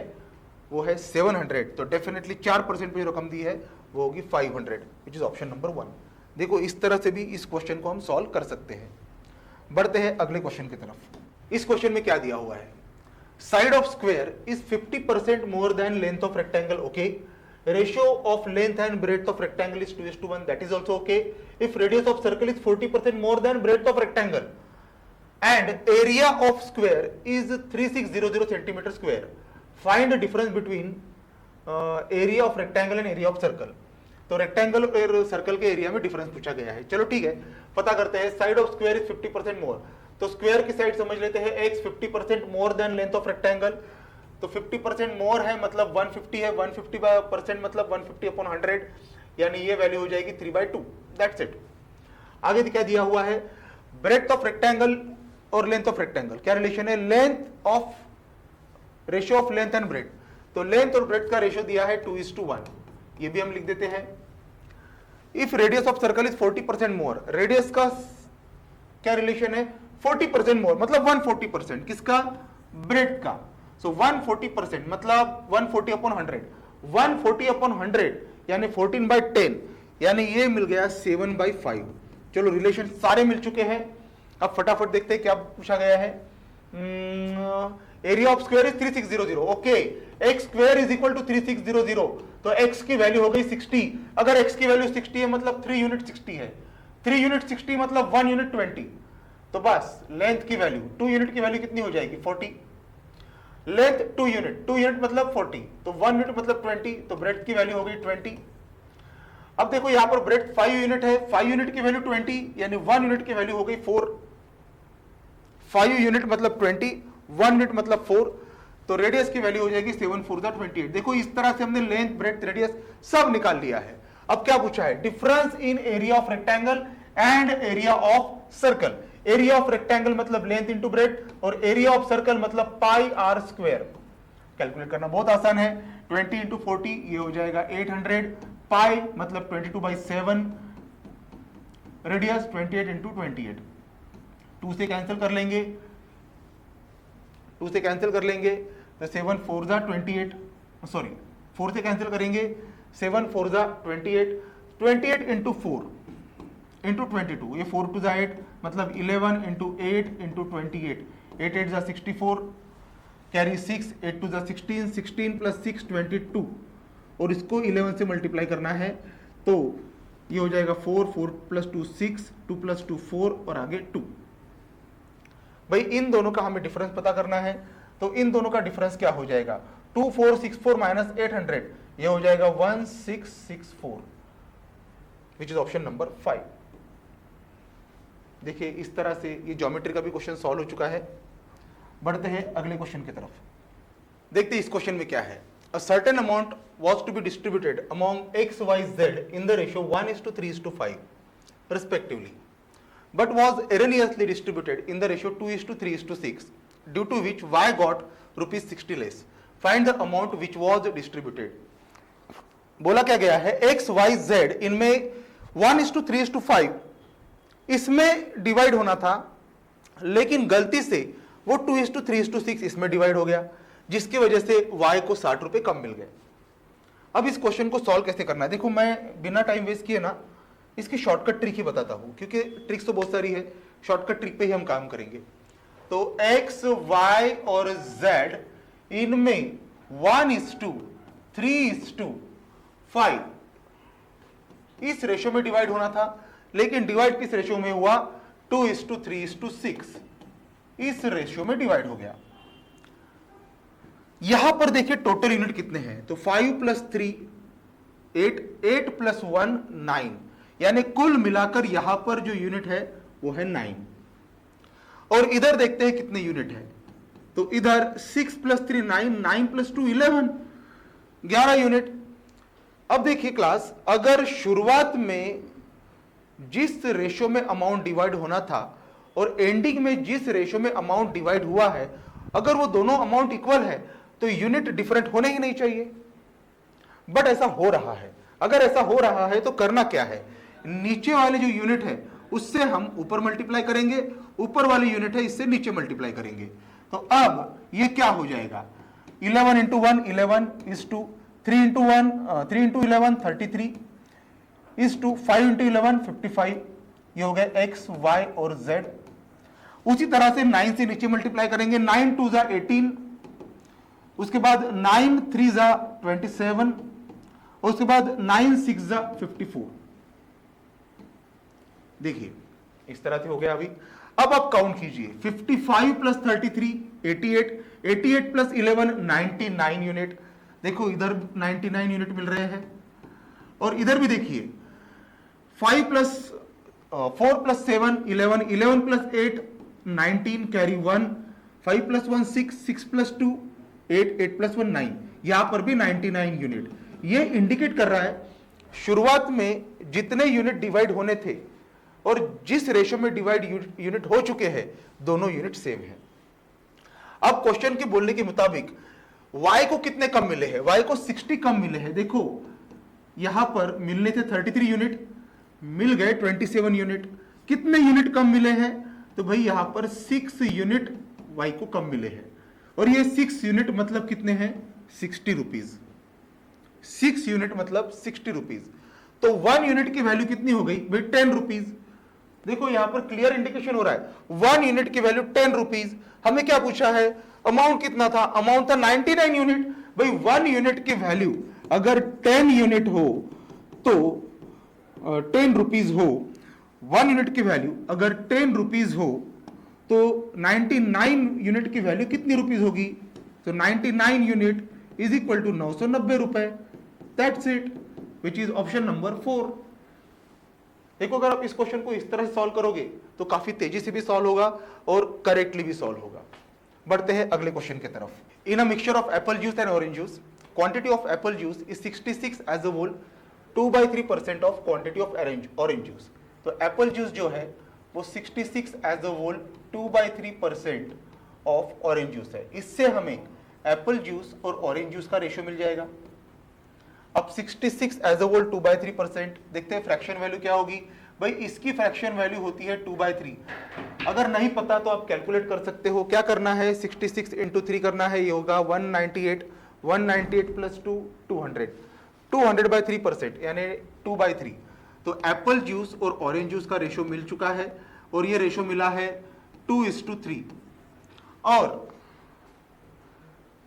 वो है 700। तो डेफिनेटली 4% पे जो रकम दी है वो होगी 500, विच इज ऑप्शन नंबर 1। देखो इस तरह से भी इस क्वेश्चन को हम सॉल्व कर सकते हैं। बढ़ते हैं अगले क्वेश्चन की तरफ। इस क्वेश्चन में क्या दिया हुआ है, side of square is 50% more than length of rectangle, okay. Ratio of length and breadth of rectangle is 2:1, that is also okay. If radius of circle is 40% more than breadth of rectangle and area of square is 3600 centimeter square, find the difference between area of rectangle and area of circle। तो rectangle और circle के area में difference पूछा गया है। चलो ठीक है, पता करते हैं। साइड ऑफ स्क्वायर इज 50% मोर, तो स्क्वायर की साइड समझ लेते हैं x 50% more than length of rectangle. तो 50% मोर है मतलब 150 है, 150% मतलब 150/100, यानी ये वैल्यू हो जाएगी 3/2, दैट्स इट। आगे क्या दिया हुआ है, ब्रेड्थ ऑफ रेक्टेंगल और लेंथ ऑफ रेक्टेंगल क्या रिलेशन है, length of ratio of length and breadth. तो लेंथ और ब्रेड्थ का रेशियो दिया है 2:1, ये भी हम लिख देते हैं। If radius of circle is 40% more, radius का क्या रिलेशन है, 40% मोर मतलब 140%, किसका, ब्रेड्थ का। सो 140% मतलब 140/100, 140/100 यानी 14/10, यानी ये मिल गया 7/5। चलो रिलेशन सारे मिल चुके हैं। अब फटाफट देखते हैं क्या पूछा गया है। Area of square is 3600, okay, x square is equal to 3600, तो एक्स की वैल्यू हो गई 60। अगर एक्स की वैल्यू 60 है मतलब 3 यूनिट 60 है, 3 यूनिट 60 मतलब 1 यूनिट 20, तो बस लेंथ की वैल्यू 2 यूनिट की वैल्यू कितनी हो जाएगी 40, लेंथ 2 यूनिट मतलब 40, तो 1 यूनिट मतलब 20, तो ब्रेड्थ की वैल्यू हो गई 20। अब देखो यहां पर ब्रेड्थ 5 यूनिट है, 5 यूनिट की वैल्यू 20, यानी 1 यूनिट की वैल्यू हो गई 4, 5 यूनिट मतलब 20, 1 यूनिट मतलब 4, तो रेडियस की वैल्यू हो जाएगी 7 4 28। देखो इस तरह से हमने लेंथ, ब्रेड्थ, रेडियस सब निकाल लिया है। अब क्या पूछा है, difference in area of rectangle and area of circle. Area of rectangle मतलब लेंथ इंटू ब्रेड्थ और एरिया ऑफ सर्कल मतलब पाई आर स्क्वायर। कैलकुलेट करना बहुत आसान है, 20 इंटू 40 ये हो जाएगा 800, पाई मतलब 22/7, रेडियस 28 इंटू 28, 2 से कैंसिल कर लेंगे, 2 से कैंसिल कर लेंगे तो 7 4 जा 28, सॉरी 4 से कैंसिल करेंगे, 7 4 जा 28, 28 इंटू 4 इंटू 22, ये 4 2 जा 8 मतलब 11 इंटू 8 इंटू 28, 8 8 जा 64, कैरी 6, 8 2 जा 16, 16 प्लस 6 22, और इसको 11 से मल्टीप्लाई करना है तो ये हो जाएगा 4, 4 प्लस 2 6, 2 प्लस 2 4 और आगे 2। भाई इन दोनों का हमें डिफरेंस पता करना है, तो इन दोनों का डिफरेंस क्या हो जाएगा, 2464 माइनस 800, ये हो जाएगा 1664, विच इज ऑप्शन नंबर 5। देखिए इस तरह से ये ज्योमेट्री का भी क्वेश्चन सॉल्व हो चुका है। बढ़ते हैं अगले क्वेश्चन की तरफ, देखते हैं इस क्वेश्चन में क्या है। A certain amount was to be distributed among x, y, z in the ratio 1:3:5 respectively, but was erroneously distributed in the ratio 2:3:6, due to which y got ₹60 less. Find the amount which was distributed. बोला क्या गया है, x, y, z इनमें 1:3:5 इसमें divide होना था, लेकिन गलती से वो 2:3:6 इसमें डिवाइड हो गया, जिसकी वजह से y को 60 रुपए कम मिल गए। अब इस क्वेश्चन को सॉल्व कैसे करना है, देखो मैं बिना टाइम वेस्ट किए ना इसकी शॉर्टकट ट्रिक ही बताता हूं, क्योंकि ट्रिक्स तो बहुत सारी है, शॉर्टकट ट्रिक पे ही हम काम करेंगे। तो x, y और z इनमें 1:3:5 इस रेशियो में डिवाइड होना था, लेकिन डिवाइड किस रेशियो में हुआ, 2:3:6 इस रेशियो में डिवाइड हो गया। यहां पर देखिए टोटल यूनिट कितने हैं, तो 5 + 3 8, 8 + 1 9, यानी कुल मिलाकर यहां पर जो यूनिट है वो है 9। और इधर देखते हैं कितने यूनिट है, तो इधर 6 + 3 9, 9 + 2 11, 11 यूनिट। अब देखिए क्लास, अगर शुरुआत में जिस रेशियो में अमाउंट डिवाइड होना था और एंडिंग में जिस रेशियो में अमाउंट डिवाइड हुआ है, अगर वो दोनों अमाउंट इक्वल है तो यूनिट डिफरेंट होने ही नहीं चाहिए, बट ऐसा हो रहा है। अगर ऐसा हो रहा है तो करना क्या है, नीचे वाले जो यूनिट है उससे हम ऊपर मल्टीप्लाई करेंगे, ऊपर वाली यूनिट है इससे नीचे मल्टीप्लाई करेंगे। तो अब ये क्या हो जाएगा, 11 × 1 11 is to 3 × 1 3 × 11 33 is to 5 × 11 55, ये हो गया x, y और z। उसी तरह से 9 से नीचे मल्टीप्लाई करेंगे, 9 2 जा 18, उसके बाद 9 3 जा 27, उसके बाद 9 6 जा 54। देखिए इस तरह से हो गया। अभी अब आप काउंट कीजिए, 55 + 33 88, 88 + 11 99 यूनिट। देखो इधर 99 यूनिट मिल रहे हैं, और इधर भी देखिए 5 + 4 + 7 11, 11 + 8 19, कैरी 1, 5 + 1 6, 6 + 2 8, 8 + 1 9, यहां पर भी 99 यूनिट। ये इंडिकेट कर रहा है शुरुआत में जितने यूनिट डिवाइड होने थे और जिस रेशियो में डिवाइड यूनिट हो चुके हैं, दोनों यूनिट सेम है। अब क्वेश्चन के बोलने के मुताबिक y को कितने कम मिले हैं, y को 60 कम मिले हैं। देखो यहां पर मिलने थे 33 यूनिट, मिल गए 27 यूनिट। कितने यूनिट कम मिले हैं, तो भाई यहां पर 6 यूनिट y को कम मिले हैं, और ये 6 यूनिट मतलब कितने हैं, 60 रुपीज। 6 यूनिट मतलब 60 रुपीज। तो 1 यूनिट की वैल्यू कितनी हो गई भाई, 10 रुपीज। देखो यहां पर क्लियर इंडिकेशन हो रहा है 1 यूनिट की वैल्यू 10 रुपीज। हमें क्या पूछा है, अमाउंट कितना था, अमाउंट था 99 यूनिट। भाई 1 यूनिट की वैल्यू अगर 10 यूनिट हो तो 10 रुपीज हो, 1 यूनिट की वैल्यू अगर 10 रुपीज हो तो 99 यूनिट की वैल्यू कितनी रुपीज होगी, तो 99 यूनिट इज इक्वल टू 990 रुपए। That's it, which is option number 4। देखो अगर आप इस क्वेश्चन को इस तरह से सॉल्व करोगे तो काफी तेजी से भी सॉल्व होगा और करेक्टली भी सॉल्व होगा। बढ़ते हैं अगले क्वेश्चन की तरफ। In a mixture of apple juice and orange juice, quantity of apple juice is 66 as a whole, 2/3% of quantity of orange juice. तो एप्पल जूस जो है वो 66 as a whole 2/3% of orange juice है। इससे हमें apple juice और orange juice का ratio मिल जाएगा। अब 66 एज अ होल 2/3%, देखते हैं फ्रैक्शन वैल्यू क्या होगी। भाई इसकी फ्रैक्शन वैल्यू होती है 2/3। अगर नहीं पता तो आप कैलकुलेट कर सकते हो। क्या करना है, 66 इंटू 3 करना है, ये होगा 198, 198 प्लस 2 200, 200/3% यानी 2/3। तो एप्पल जूस और ऑरेंज जूस का रेशियो मिल चुका है और ये रेशियो मिला है 2:3। और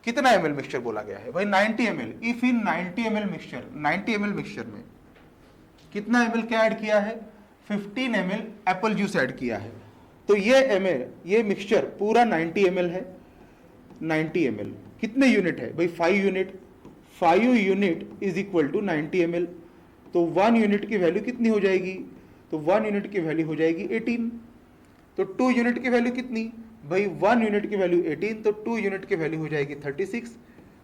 कितना ml मिक्सचर बोला गया है भाई, 90 ml। If in 90 ml mixture, 90 ml mixture में कितना ml क्या ऐड किया है, 15 ml एप्पल जूस ऐड किया है। तो ये मिक्सचर पूरा 90 ml है। 90 ml कितने यूनिट है भाई, 5 unit. 5 unit is equal to 90 ml। तो 1 यूनिट की वैल्यू कितनी हो जाएगी, तो 1 यूनिट की वैल्यू हो जाएगी 18। तो 2 यूनिट की वैल्यू कितनी भाई, 1 यूनिट की वैल्यू 18, तो 2 यूनिट की वैल्यू हो जाएगी 36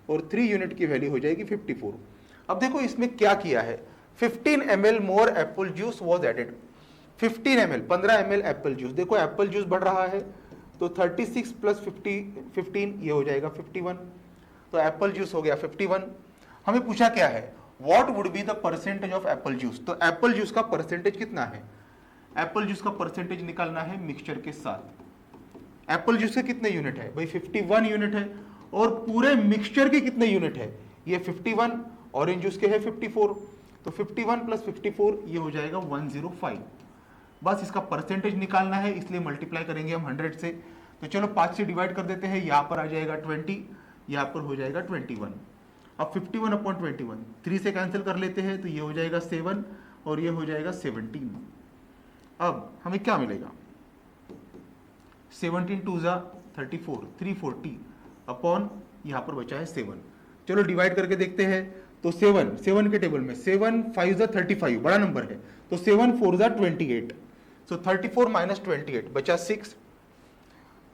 और 3 यूनिट की वैल्यू हो जाएगी 54। अब देखो इसमें क्या किया है, 15 ml more apple juice was added. 15 ml 15 ml apple juice, देखो एप्पल जूस बढ़ रहा है तो 36 प्लस 15 ये हो जाएगा 51। तो एप्पल जूस हो गया 51। हमें पूछा क्या है, what would be the percentage of apple juice. तो एप्पल जूस का परसेंटेज कितना है, एप्पल जूस का परसेंटेज निकालना है मिक्सचर के साथ। एप्पल जूस के कितने यूनिट है भाई, 51 यूनिट है। और पूरे मिक्सचर के कितने यूनिट है, ये 51, ऑरेंज जूस के है 54। तो 51 प्लस 54 ये हो जाएगा 105। बस इसका परसेंटेज निकालना है, इसलिए मल्टीप्लाई करेंगे हम 100 से। तो चलो 5 से डिवाइड कर देते हैं, यहां पर आ जाएगा 20, यहां पर हो जाएगा 21। अब 51/21 3 से कैंसिल कर लेते हैं, तो ये हो जाएगा 7 और ये हो जाएगा 17। अब हमें क्या मिलेगा, 17 2 जा 34, 340 अपॉन यहां पर बचा है 7। चलो डिवाइड करके देखते हैं। तो 7 के टेबल में 7 5 जा 35 बड़ा नंबर है, तो 7 4 जा 28। सो 34 माइनस 28 बचा 6।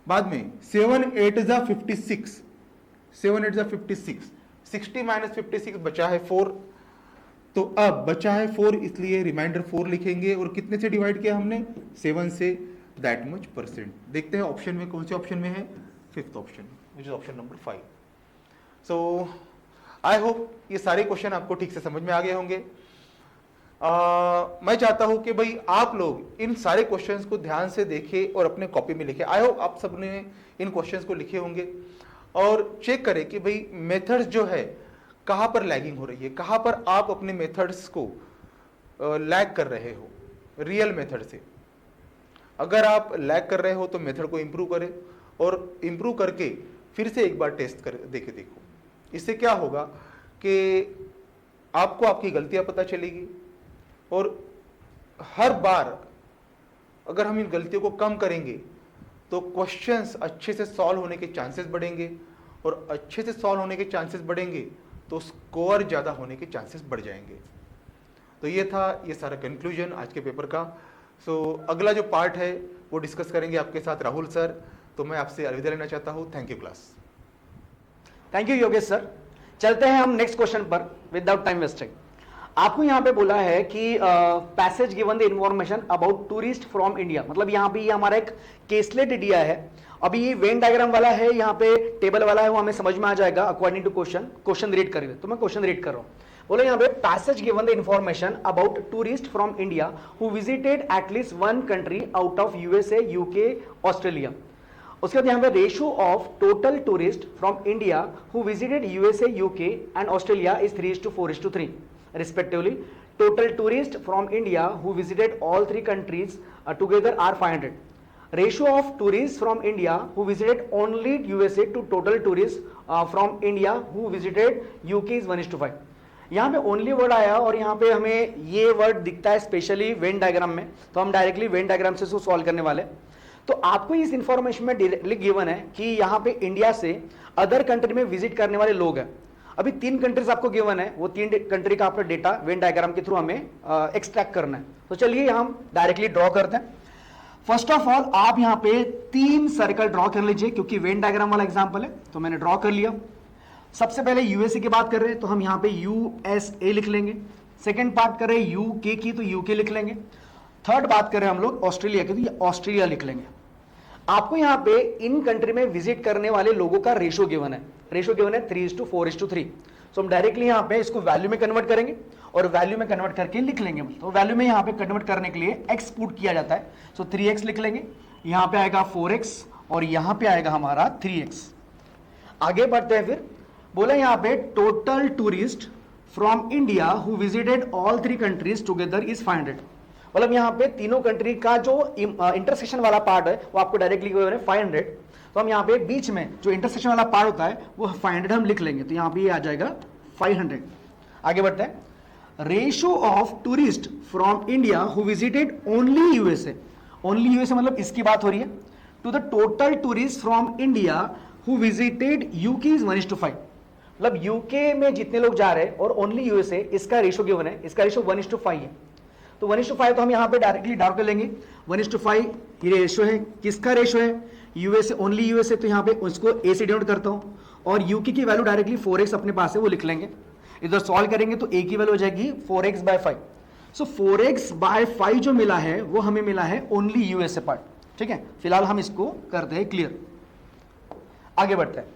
बाद में 7 8 जा 56, 7 8 जा 56, 60 माइनस 56 बचा है 4। तो अब बचा है 4, इसलिए रिमाइंडर 4 लिखेंगे। और कितने से डिवाइड किया हमने, 7 से, दैट मच परसेंट। देखते हैं ऑप्शन में कौन से ऑप्शन में है, 5th option, which is option number 5। So I hope ये सारे क्वेश्चन आपको ठीक से समझ में आ गए होंगे। मैं चाहता हूं कि भाई आप लोग इन सारे क्वेश्चंस को ध्यान से देखें और अपने कॉपी में लिखें। आई होप आप सबने इन क्वेश्चंस को लिखे होंगे और चेक करें कि भाई मेथड्स जो है कहां पर लैगिंग हो रही है, कहां पर आप अपने मेथड्स को लैग कर रहे हो रियल मेथड से। अगर आप लैग कर रहे हो तो मेथड को इंप्रूव करें और इंप्रूव करके फिर से एक बार टेस्ट कर देके देखो। इससे क्या होगा कि आपको आपकी गलतियां पता चलेगी और हर बार अगर हम इन गलतियों को कम करेंगे तो क्वेश्चंस अच्छे से सॉल्व होने के चांसेस बढ़ेंगे और अच्छे से सॉल्व होने के चांसेस बढ़ेंगे तो स्कोर ज़्यादा होने के चांसेस बढ़ जाएंगे। तो ये था ये सारा कंक्लूजन आज के पेपर का। सो अगला जो पार्ट है वो डिस्कस करेंगे आपके साथ राहुल सर। तो मैं आपसे अलविदा लेना चाहता हूँ। Thank you class. Thank you Yogesh sir. चलते हैं हम नेक्स्ट क्वेश्चन पर विदाउट टाइम वेस्टिंग। आपको यहाँ पे बोला है कि passage given the information about tourist from India, मतलब यहाँ पे ये हमारा एक केसलेट दिया है। अभी ये वेन डायग्राम वाला है, यहाँ पे टेबल वाला है, वो हमें समझ में आ जाएगा अकॉर्डिंग टू क्वेश्चन रीड करेंगे। तो मैं क्वेश्चन रीड कर रहा हूँ। बोले यहाँ पे passage given the information about tourist from India who visited at least one country out of USA, UK, Australia. उसके बाद यहाँ पे ratio of total tourist from India who visited USA, UK and Australia is 3:4:3 respectively. total tourists from India who visited all three countries together are 500. Ratio of tourists from India who visited only USA to total tourists from India who visited UK is 1:5. यहाँ पे only word आया और यहाँ पे हमें ये word दिखता है स्पेशली वेन डायग्राम में, तो हम डायरेक्टली वेन डायग्राम से इसको सॉल्व करने वाले। तो आपको इस इंफॉर्मेशन में डायरेक्टली गिवन है कि यहाँ पे इंडिया से अदर कंट्री में विजिट करने वाले लोग हैं। अभी 3 कंट्रीज आपको गिवन है, वो 3 कंट्री का आपका डेटा वेन डायग्राम के थ्रू हमें एक्सट्रैक्ट करना है। तो चलिए हम डायरेक्टली ड्रॉ करते हैं। फर्स्ट ऑफ ऑल आप यहाँ पे 3 सर्कल ड्रॉ कर लीजिए, क्योंकि वेन डायग्राम वाला एग्जाम्पल है, तो मैंने ड्रॉ कर लिया। सबसे पहले यूएसए की बात कर रहे हैं तो हम यहाँ पे यूएसए लिख लेंगे। सेकंड पार्ट कर रहे हैं यूके की तो यूके लिख लेंगे। थर्ड बात कर रहे हैं हम लोग ऑस्ट्रेलिया की तो ये ऑस्ट्रेलिया लिख लेंगे। आपको यहाँ पे इन कंट्री में विजिट करने वाले लोगों का रेशो गिवन है, रेशो गिवन है 3:4:3। सो हम डायरेक्टली यहाँ पे इसको वैल्यू में कन्वर्ट करेंगे और वैल्यू में कन्वर्ट करके लिख लेंगे। तो वैल्यू में यहाँ पे कन्वर्ट करने के लिए एक्स पुट किया जाता है, सो 3x लिख लेंगे। यहाँ पे आएगा 4x और यहाँ पे आएगा हमारा 3x। आगे बढ़ते हैं, फिर बोला यहाँ पे total tourist from India who visited all 3 countries together is 500। मतलब यहाँ पे तीनों कंट्री का जो इंटरसेक्शन वाला पार्ट है वो आपको डायरेक्टली 500। तो हम यहाँ पे बीच में जो इंटरसेक्शन वाला पार्ट होता है वो 500 हम लिख लेंगे, तो यहाँ पे ये आ जाएगा 500। आगे बढ़ते हैं। Ratio of tourist from India who visited only USA, only USA मतलब इसकी बात हो रही है, to the total tourist from India who visited UK is 1:5। मतलब यूके में जितने लोग जा रहे हैं और ओनली यूएसए, इसका रेशो गिवन है, इसका रेशो 1:5 है। तो 1:5 तो हम यहाँ पे डायरेक्टली ड्रॉ कर लेंगे। 1:5 ये रेशो है, किसका रेशो है? यूएसए, ओनली यूएसए, तो यहाँ पे उसको ए से डिनोट करता हूँ और यूके की वैल्यू डायरेक्टली 4x अपने पास है वो लिख लेंगे। इधर सॉल्व करेंगे तो ए की वैल्यू हो जाएगी 4x/5। सो 4x/5 जो मिला है वो हमें मिला है ओनली यूएसए पार्ट। ठीक है, फिलहाल हम इसको करते हैं क्लियर। आगे बढ़ते हैं।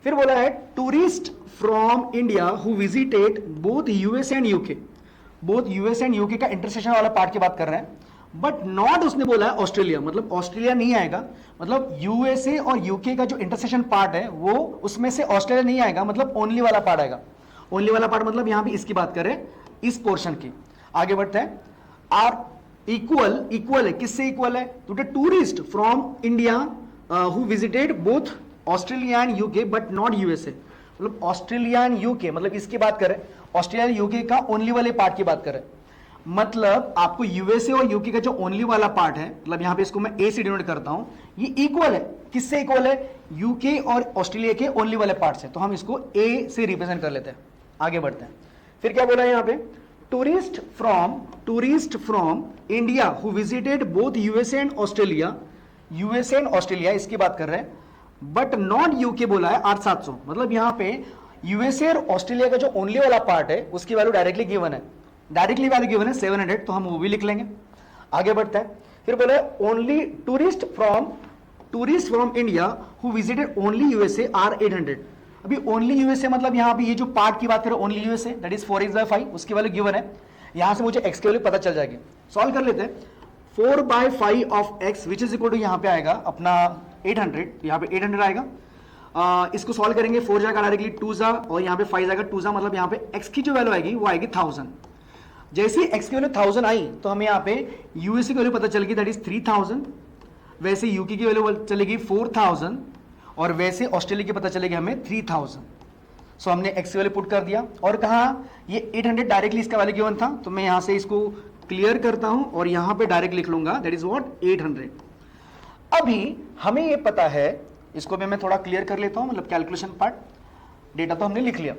फिर बोला है tourist from India who visited both USA and UK, both USA and UK का इंटरसेक्शन वाला पार्ट की बात कर रहे हैं, बट नॉट उसने बोला है ऑस्ट्रेलिया, मतलब ऑस्ट्रेलिया नहीं आएगा। मतलब यूएसए और यूके का जो इंटरसेक्शन पार्ट है वो उसमें से ऑस्ट्रेलिया नहीं आएगा, मतलब ओनली वाला पार्ट आएगा। ओनली वाला पार्ट मतलब यहां भी इसकी बात करें, इस पोर्शन की। आगे बढ़ते हैं। आर इक्वल, इक्वल है, किससे इक्वल है? To the tourist from India who visited both Australia and UK but not USA. मतलब ऑस्ट्रेलिया एंड यूके मतलब इसकी बात करें, ऑस्ट्रेलिया एंड यूके का ओनली वाले पार्ट की बात करें, मतलब आपको यूएसए और यूके का जो ओनली वाला पार्ट है, मतलब यहां पे इसको मैं ए से डिनोट करता हूं, ये इक्वल है, किससे इक्वल है? यूके और ऑस्ट्रेलिया के ओनली वाले पार्ट से। तो हम इसको ए से रिप्रेजेंट कर लेते हैं। आगे बढ़ते हैं। फिर क्या बोला है यहाँ पे? Tourist from India who visited both USA and Australia, USA and Australia इसकी बात कर रहे हैं, बट नॉट यूके बोला है 8,700। मतलब यहां पे यूएसए और ऑस्ट्रेलिया का जो ओनली वाला पार्ट है उसकी वैल्यू डायरेक्टली गिवन है, डायरेक्टली वैल्यू गिवन है 700, तो हम वो भी लिख लेंगे। आगे बढ़ते हैं। फिर बोला only tourist from India who visited only USA are 800। अभी ओनली यूएसए मतलब यहां पे ये जो पार्ट की बात करें only USA, that is 4x/5, उसकी वैल्यू गिवन है। यहां से मुझे x की वैल्यू पता चल जाएगी। सॉल्व कर लेते हैं। 4/5 of x which is equal to यहाँ पे आएगा अपना 800, तो यहाँ पे 800 आएगा। इसको सॉल्व करेंगे, 4 जाएगा डायरेक्टली 2 जा और यहाँ पे 5 जाएगा 2 जा, मतलब यहाँ पे x की जो वैल्यू आएगी वो आएगी 1000। जैसे ही x की वैल्यू 1000 आई तो हमें यहाँ पे यूएसए की वैल्यू पता चल गई, दैट इज 3000। वैसे यूके की वैल्यू चलेगी 4000 और वैसे ऑस्ट्रेलिया की पता चलेगी हमें 3000। सो हमने x की वैल्यू पुट कर दिया और कहा ये 800 डायरेक्टली इसका वैल्यू गिवन था, तो मैं यहाँ से इसको क्लियर करता हूं और यहां पे डायरेक्ट लिख लूंगा, दैट इज व्हाट 800। अभी हमें ये पता है, इसको भी मैं थोड़ा क्लियर कर लेता हूं, मतलब कैलकुलेशन पार्ट। डेटा तो हमने लिख लिया।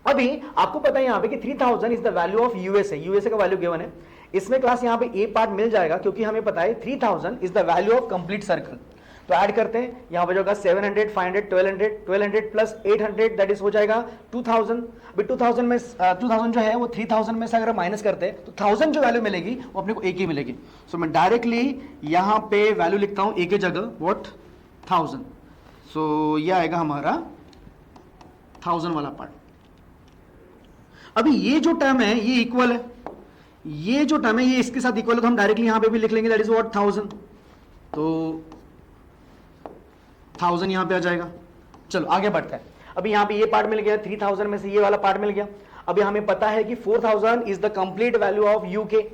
अभी आपको पता है यहां पे कि 3000 is the value of USA, USA का वैल्यू गिवन है। इसमें क्लास यहां पे ए पार्ट मिल जाएगा क्योंकि हमें पता है 3000 is the value of complete circle. तो ऐड करते हैं, यहां पर होगा 700, 500, 1200 प्लस 800 दैट इज हो जाएगा 2000। अभी 2000 में 2000 जो है वो 3000 में से अगर माइनस करते हैं तो 1000 जो वैल्यू मिलेगी वो अपने को एक ही मिलेगी। सो मैं डायरेक्टली यहां पे वैल्यू लिखता हूं एक ही जगह, व्हाट 1000। सो ये आएगा हमारा 1000 वाला पार्ट। अभी ये जो टर्म है ये इक्वल है, ये जो टर्म है ये इसके साथ इक्वल है, तो हम डायरेक्टली यहां पे भी लिख लेंगे, दैट इज व्हाट 1000। तो 1000 यहां पे आ जाएगा। चलो आगे बढ़ते हैं। अभी यहां पे ये पार्ट मिल गया, 3000 में से ये वाला पार्ट मिल गया। अभी हमें पता है कि 4000 is the complete value of UK,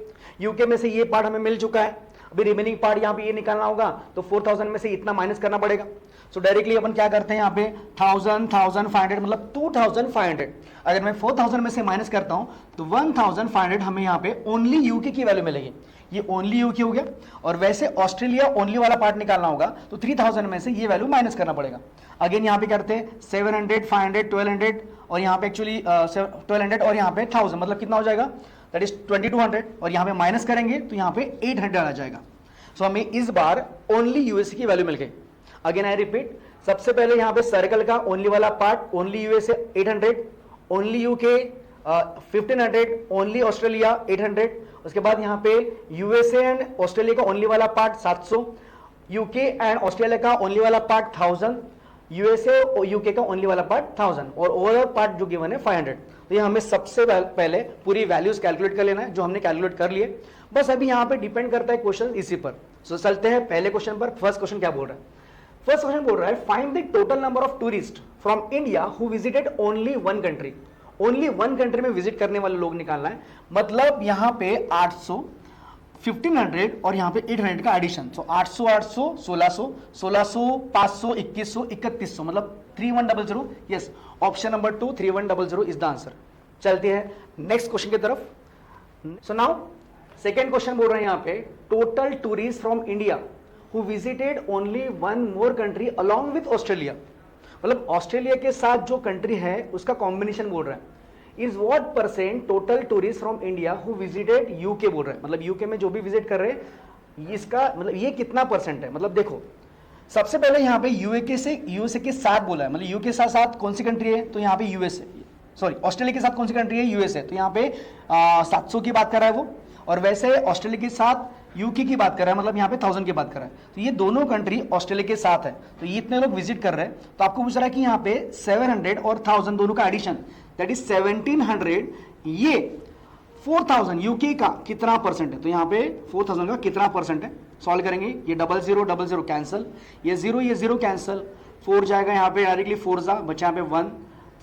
UK में से ये पार्ट हमें मिल चुका है, अभी रिमेनिंग पार्ट यहां पे ये निकालना होगा, तो 4000 में से इतना माइनस करना पड़ेगा। सो डायरेक्टली अपन क्या करते हैं यहाँ पे 1000 1500 मतलब 2500, अगर मैं 4000 में से माइनस करता हूं तो 1500 हमें यहाँ पे ओनली यूके की वैल्यू मिलेगी, ये ओनली यूके हो गया। और वैसे ऑस्ट्रेलिया ओनली वाला पार्ट निकालना होगा तो 3000 में से ये वैल्यू माइनस करना पड़ेगा। अगेन यहाँ पे करते हैं 700 500 1200 और यहाँ पे एक्चुअली 1200 और यहाँ पे 1000 मतलब कितना हो जाएगा, दैट इज 2200 और यहाँ पे माइनस करेंगे तो यहाँ पे 800 आ जाएगा। सो हमें इस बार ओनली यूएसए की वैल्यू मिल गई। अगेन आई रिपीट, सबसे पहले यहाँ पे सर्कल का ओनली वाला part only USA 800, only UK 1500, only Australia 800, उसके बाद यहाँ पे यूएसए एंड ऑस्ट्रेलिया का ओनली वाला पार्ट 700, यूके एंड ऑस्ट्रेलिया का ओनली वाला पार्ट 1000, यूएसए और यूके का ओनली वाला पार्ट 1000 और ओवरऑल पार्ट जो गिवन है 500। तो ये हमें सबसे पहले पूरी वैल्यूज कैलकुलेट कर लेना है, जो हमने कैलकुलेट कर लिए। बस अभी यहाँ पे डिपेंड करता है क्वेश्चन इसी पर। सो चलते हैं पहले क्वेश्चन पर। फर्स्ट क्वेश्चन क्या बोल रहा है, फर्स्ट क्वेश्चन बोल रहा है find the total number of tourist from India who visited only one country. Only one country में विजिट करने वाले लोग निकालना है, मतलब यहाँ पे 800 1500 और यहाँ पे 800 का एडिशन। सो 800 800 1600 1600 500 2100 3100 मतलब 3100। Yes, option number 2 3100 is the answer. चलते हैं नेक्स्ट क्वेश्चन की तरफ। सो नाउ सेकेंड क्वेश्चन बोल रहे हैं यहाँ पे total tourist from India who visited only one more country along with Australia, मतलब ऑस्ट्रेलिया के साथ जो कंट्री है उसका कॉम्बिनेशन बोल रहा है। Is what percent total tourist from India who visited UK बोल रहे हैं, मतलब यूके में जो भी विजिट कर रहे हैं इसका मतलब ये कितना परसेंट है। मतलब देखो सबसे पहले यहाँ पे यूएसए के साथ बोला है, मतलब यूके के साथ कौन सी कंट्री है, तो यहाँ पे यूएसए, सॉरी ऑस्ट्रेलिया के साथ कौन सी कंट्री है, यूएसए, तो यहाँ पे 700 की बात कर रहा है वो। और वैसे ऑस्ट्रेलिया के साथ यूके की बात कर रहा है, मतलब यहाँ पे 1000 की बात कर रहा है। तो ये दोनों कंट्री ऑस्ट्रेलिया के साथ है, तो ये इतने लोग विजिट कर रहे हैं। तो आपको पूछ रहा है कि यहाँ पे 700 और 1000 दोनों का एडिशन दैट इज 1700, ये 4000 यूके का कितना परसेंट है, तो यहाँ पे 4000 का कितना परसेंट है। सॉल्व करेंगे, ये 00 कैंसिल, ये 0 कैंसिल, 4 जाएगा यहाँ पे डायरेक्टली 4 जा बचा यहाँ पे 1,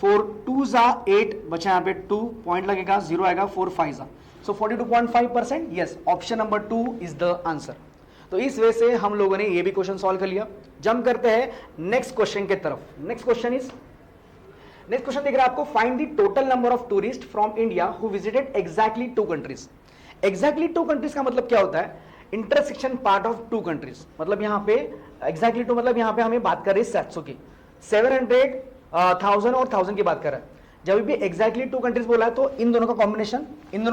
4 2 जा 8 बचा यहाँ पे 2 पॉइंट लगेगा, 0 आएगा, 4 5 जा, सो 42.5%। Yes, option number 2 is the answer. तो इस वजह से हम लोगों ने ये भी क्वेश्चन सॉल्व कर लिया। जंप करते हैं नेक्स्ट क्वेश्चन की तरफ। नेक्स्ट क्वेश्चन देख रहे हैं आपको, find the total number of tourist from India who visited exactly 2 countries. Exactly 2 countries का मतलब क्या होता है, इंटरसेक्शन पार्ट ऑफ 2 कंट्रीज। मतलब यहाँ पे एग्जैक्टली 2 मतलब यहाँ पे हमें बात कर रही है 700 की, 700 1000 और 1000 की बात कर रहा है। जब भी एग्जैक्टली 2 कंट्रीज बोला है तो इन दोनों का कॉम्बिनेशन और इन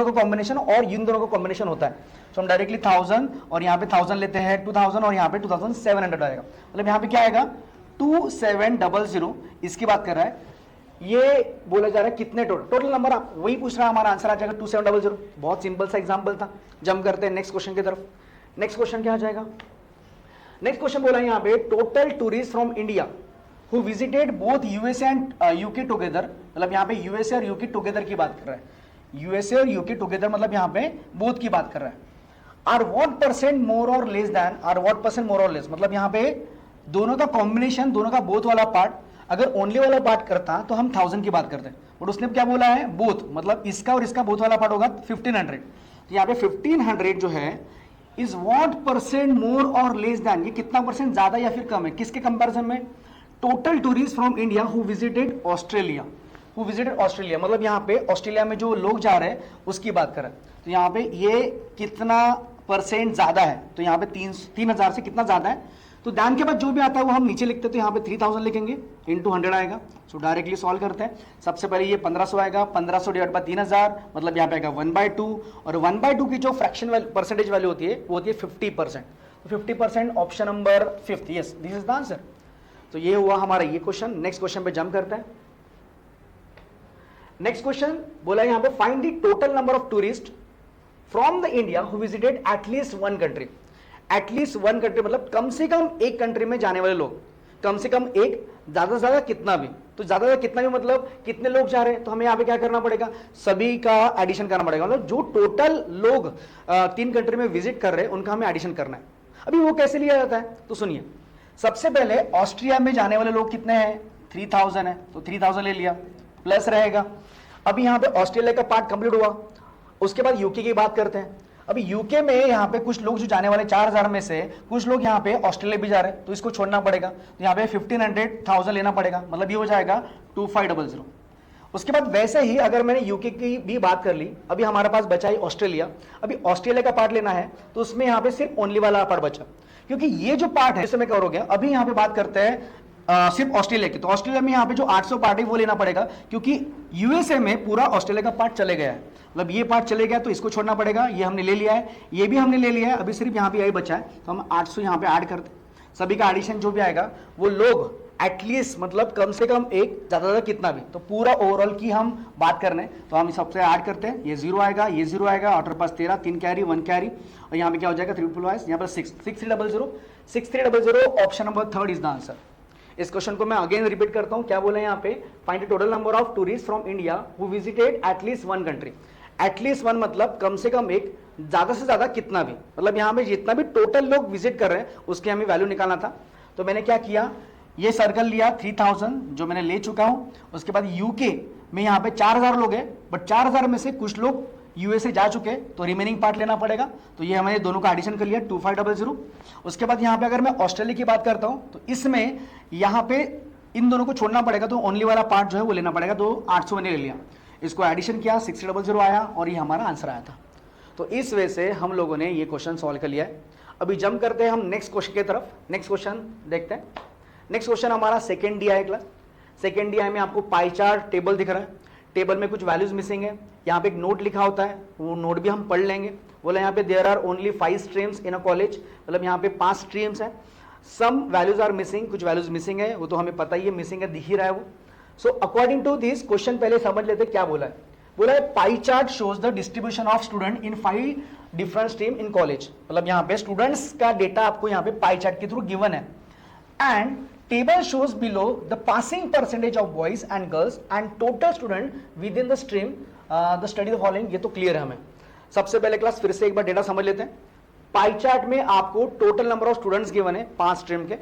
दोनों का कॉम्बिनेशन होता है। तो हम डायरेक्टली 1000 और यहाँ पे 1000 लेते हैं, 2000 और यहाँ पे 2700 आएगा। मतलब यहाँ पे क्या आएगा 2700, इसकी बात कर रहा है। ये बोला जा रहा है कितने टोटल नंबर, आप वही पूछ रहा है, हमारा आंसर आ जाएगा 2700। बहुत सिंपल सा एग्जांपल था। जंप करते हैं नेक्स्ट क्वेश्चन की तरफ। नेक्स्ट क्वेश्चन क्या आ जाएगा, नेक्स्ट क्वेश्चन बोला है यहाँ पे total tourist from India who visited both USA and UK together. मतलब यहाँ पे यूएसए और यूके टुगेदर की बात कर रहा है। यूएसए और यूके टुगेदर मतलब यहाँ पे बोथ की बात कर रहा है। Are what percent more or less than, are what percent more or less मतलब यहाँ पे दोनों का कॉम्बिनेशन, दोनों का बोथ वाला पार्ट। अगर ओनली वाला पार्ट करता तो हम 1000 की बात करते हैं, बट उसने क्या बोला है बोथ, मतलब इसका और इसका बोथ वाला पार्ट होगा 1500। तो यहाँ पे 1500 जो है is what percent more or less then, ये कितना परसेंट ज्यादा या फिर कम है, किसके कंपैरिजन में, total tourist from India who visited Australia. मतलब यहाँ पे ऑस्ट्रेलिया में जो लोग जा रहे हैं उसकी बात कर रहे हैं। तो यहाँ पे ये कितना परसेंट ज्यादा है, तो यहाँ पे 3000 से कितना ज्यादा है। तो दैन के बाद जो भी आता है वो हम नीचे लिखते हैं, तो यहाँ पे 3000 लिखेंगे, इंटू 100 आएगा। सो डायरेक्टली सॉल्व करते हैं। सबसे पहले ये 1500 आएगा, 1500 डिवाइड बाय 3000 मतलब यहाँ पे आएगा 1/2, और 1/2 की जो फ्रैक्शन परसेंटेज वैल्यू होती है वो होती है 50%। तो 50% option number 5, yes this is the answer. तो ये हुआ हमारा ये क्वेश्चन। नेक्स्ट क्वेश्चन पे जंप करते हैं। नेक्स्ट क्वेश्चन बोला यहाँ पे find the total number of tourist from the India who visited at least 1 country. At least 1 country मतलब कम से कम एक कंट्री में जाने वाले लोग, कम से कम एक, ज्यादा से ज्यादा कितना भी। तो ज्यादा से कितना भी मतलब कितने लोग जा रहे हैं, तो हमें यहाँ पे क्या करना पड़ेगा, सभी का एडिशन करना पड़ेगा। मतलब जो टोटल लोग 3 कंट्री में विजिट कर रहे हैं उनका हमें एडिशन करना है। अभी वो कैसे लिया जाता है, तो सुनिए। सबसे पहले ऑस्ट्रिया में जाने वाले लोग कितने हैं, 3000 है, तो 3000 ले लिया, प्लस रहेगा अभी यहाँ पे ऑस्ट्रेलिया का पार्ट कंप्लीट हुआ, उसके बाद यूके की बात करते हैं। अभी यूके में यहाँ पे कुछ लोग जो जाने वाले 4000 में से कुछ लोग यहाँ पे ऑस्ट्रेलिया भी जा रहे हैं, तो इसको छोड़ना पड़ेगा। तो यहाँ पे 1500 लेना पड़ेगा, मतलब ये हो जाएगा 2500। उसके बाद वैसे ही अगर मैंने यूके की भी बात कर ली, अभी हमारे पास बचा है ऑस्ट्रेलिया। अभी ऑस्ट्रेलिया का पार्ट लेना है तो उसमें यहाँ पे सिर्फ ओनली वाला पार्ट बचा, क्योंकि ये जो पार्ट है इसे मैं कवर हो गया। अभी यहाँ पे बात करते हैं सिर्फ ऑस्ट्रेलिया की, तो ऑस्ट्रेलिया में यहाँ पे जो 800 पार्ट है वो लेना पड़ेगा, क्योंकि यूएसए में पूरा ऑस्ट्रेलिया का पार्ट चले गया है, मतलब ये पार्ट चले गया तो इसको छोड़ना पड़ेगा। ये हमने ले लिया है, ये भी हमने ले लिया है, अभी सिर्फ यहाँ पे यही बचा है, तो हम 800 यहाँ पे ऐड करते हैं। सभी का एडिशन जो भी आएगा वो लोग एटलीस्ट मतलब कम से कम एक ज्यादा कितना भी, तो पूरा ओवरऑल की हम बात कर रहे हैं, तो हम सबसे ऐड करते हैं। ये 0 आएगा, ये 0 आएगा, और पास 13, 3 कैरी 1 कैरी, और यहाँ पे क्या हो जाएगा 3 यहाँ पर 6300 option number 3 is the answer. इस क्वेश्चन को मैं अगेन रिपीट करता हूं, क्या बोला यहाँ पे, find the total number of tourist from India who visited at least 1 country. At least 1 मतलब कम से कम एक, ज्यादा से ज्यादा कितना भी, मतलब यहाँ पे जितना भी टोटल लोग विजिट कर रहे हैं उसकी हमें वैल्यू निकालना था। तो मैंने क्या किया, ये सर्कल लिया 3000 जो मैंने ले चुका हूं। उसके बाद यूके में यहाँ पे 4000 लोग हैं, बट 4000 में से कुछ लोग यूएसए जा चुके हैं, तो रिमेनिंग पार्ट लेना पड़ेगा। तो ये हमने दोनों का एडिशन कर लिया 2500। उसके बाद यहाँ पे अगर मैं ऑस्ट्रेलिया की बात करता हूँ तो इसमें यहाँ पे इन दोनों को छोड़ना पड़ेगा, तो ओनली वाला पार्ट जो है वो लेना पड़ेगा, तो 800 मैंने ले लिया, इसको एडिशन किया 6000 आया, और ये हमारा आंसर आया था। तो इस वे से हम लोगों ने ये क्वेश्चन सॉल्व कर लिया है। अभी जंप करते हैं हम नेक्स्ट क्वेश्चन की तरफ। नेक्स्ट क्वेश्चन देखते हैं। नेक्स्ट क्वेश्चन हमारा second DI class. Second DI में आपको पाई चार्ट टेबल दिख रहा है, टेबल में कुछ वैल्यूज मिसिंग है, यहाँ पे एक नोट लिखा होता है, वो नोट भी हम पढ़ लेंगे। बोला यहाँ पे there are only 5 streams in a college, मतलब यहाँ पे 5 स्ट्रीम्स हैं, सम वैल्यूज आर मिसिंग, कुछ वैल्यूज मिसिंग है, वो तो हमें पता ही है, मिसिंग है, दिख ही रहा है वो। So according to this question पहले समझ लेते क्या बोला है। बोला है pie chart shows the distribution of student in 5 different stream in college, मतलब यहाँ पे स्टूडेंट्स का डेटा आपको यहाँ पे पाई चार्ट के थ्रू गिवन है। And table shows below the passing percentage of boys and girls and total student within the stream the study the following। ये तो क्लियर है हमें। सबसे पहले क्लास फिर से एक बार डेटा समझ लेते हैं। पाई चार्ट में आपको total number of students given है 5 स्ट्रीम के,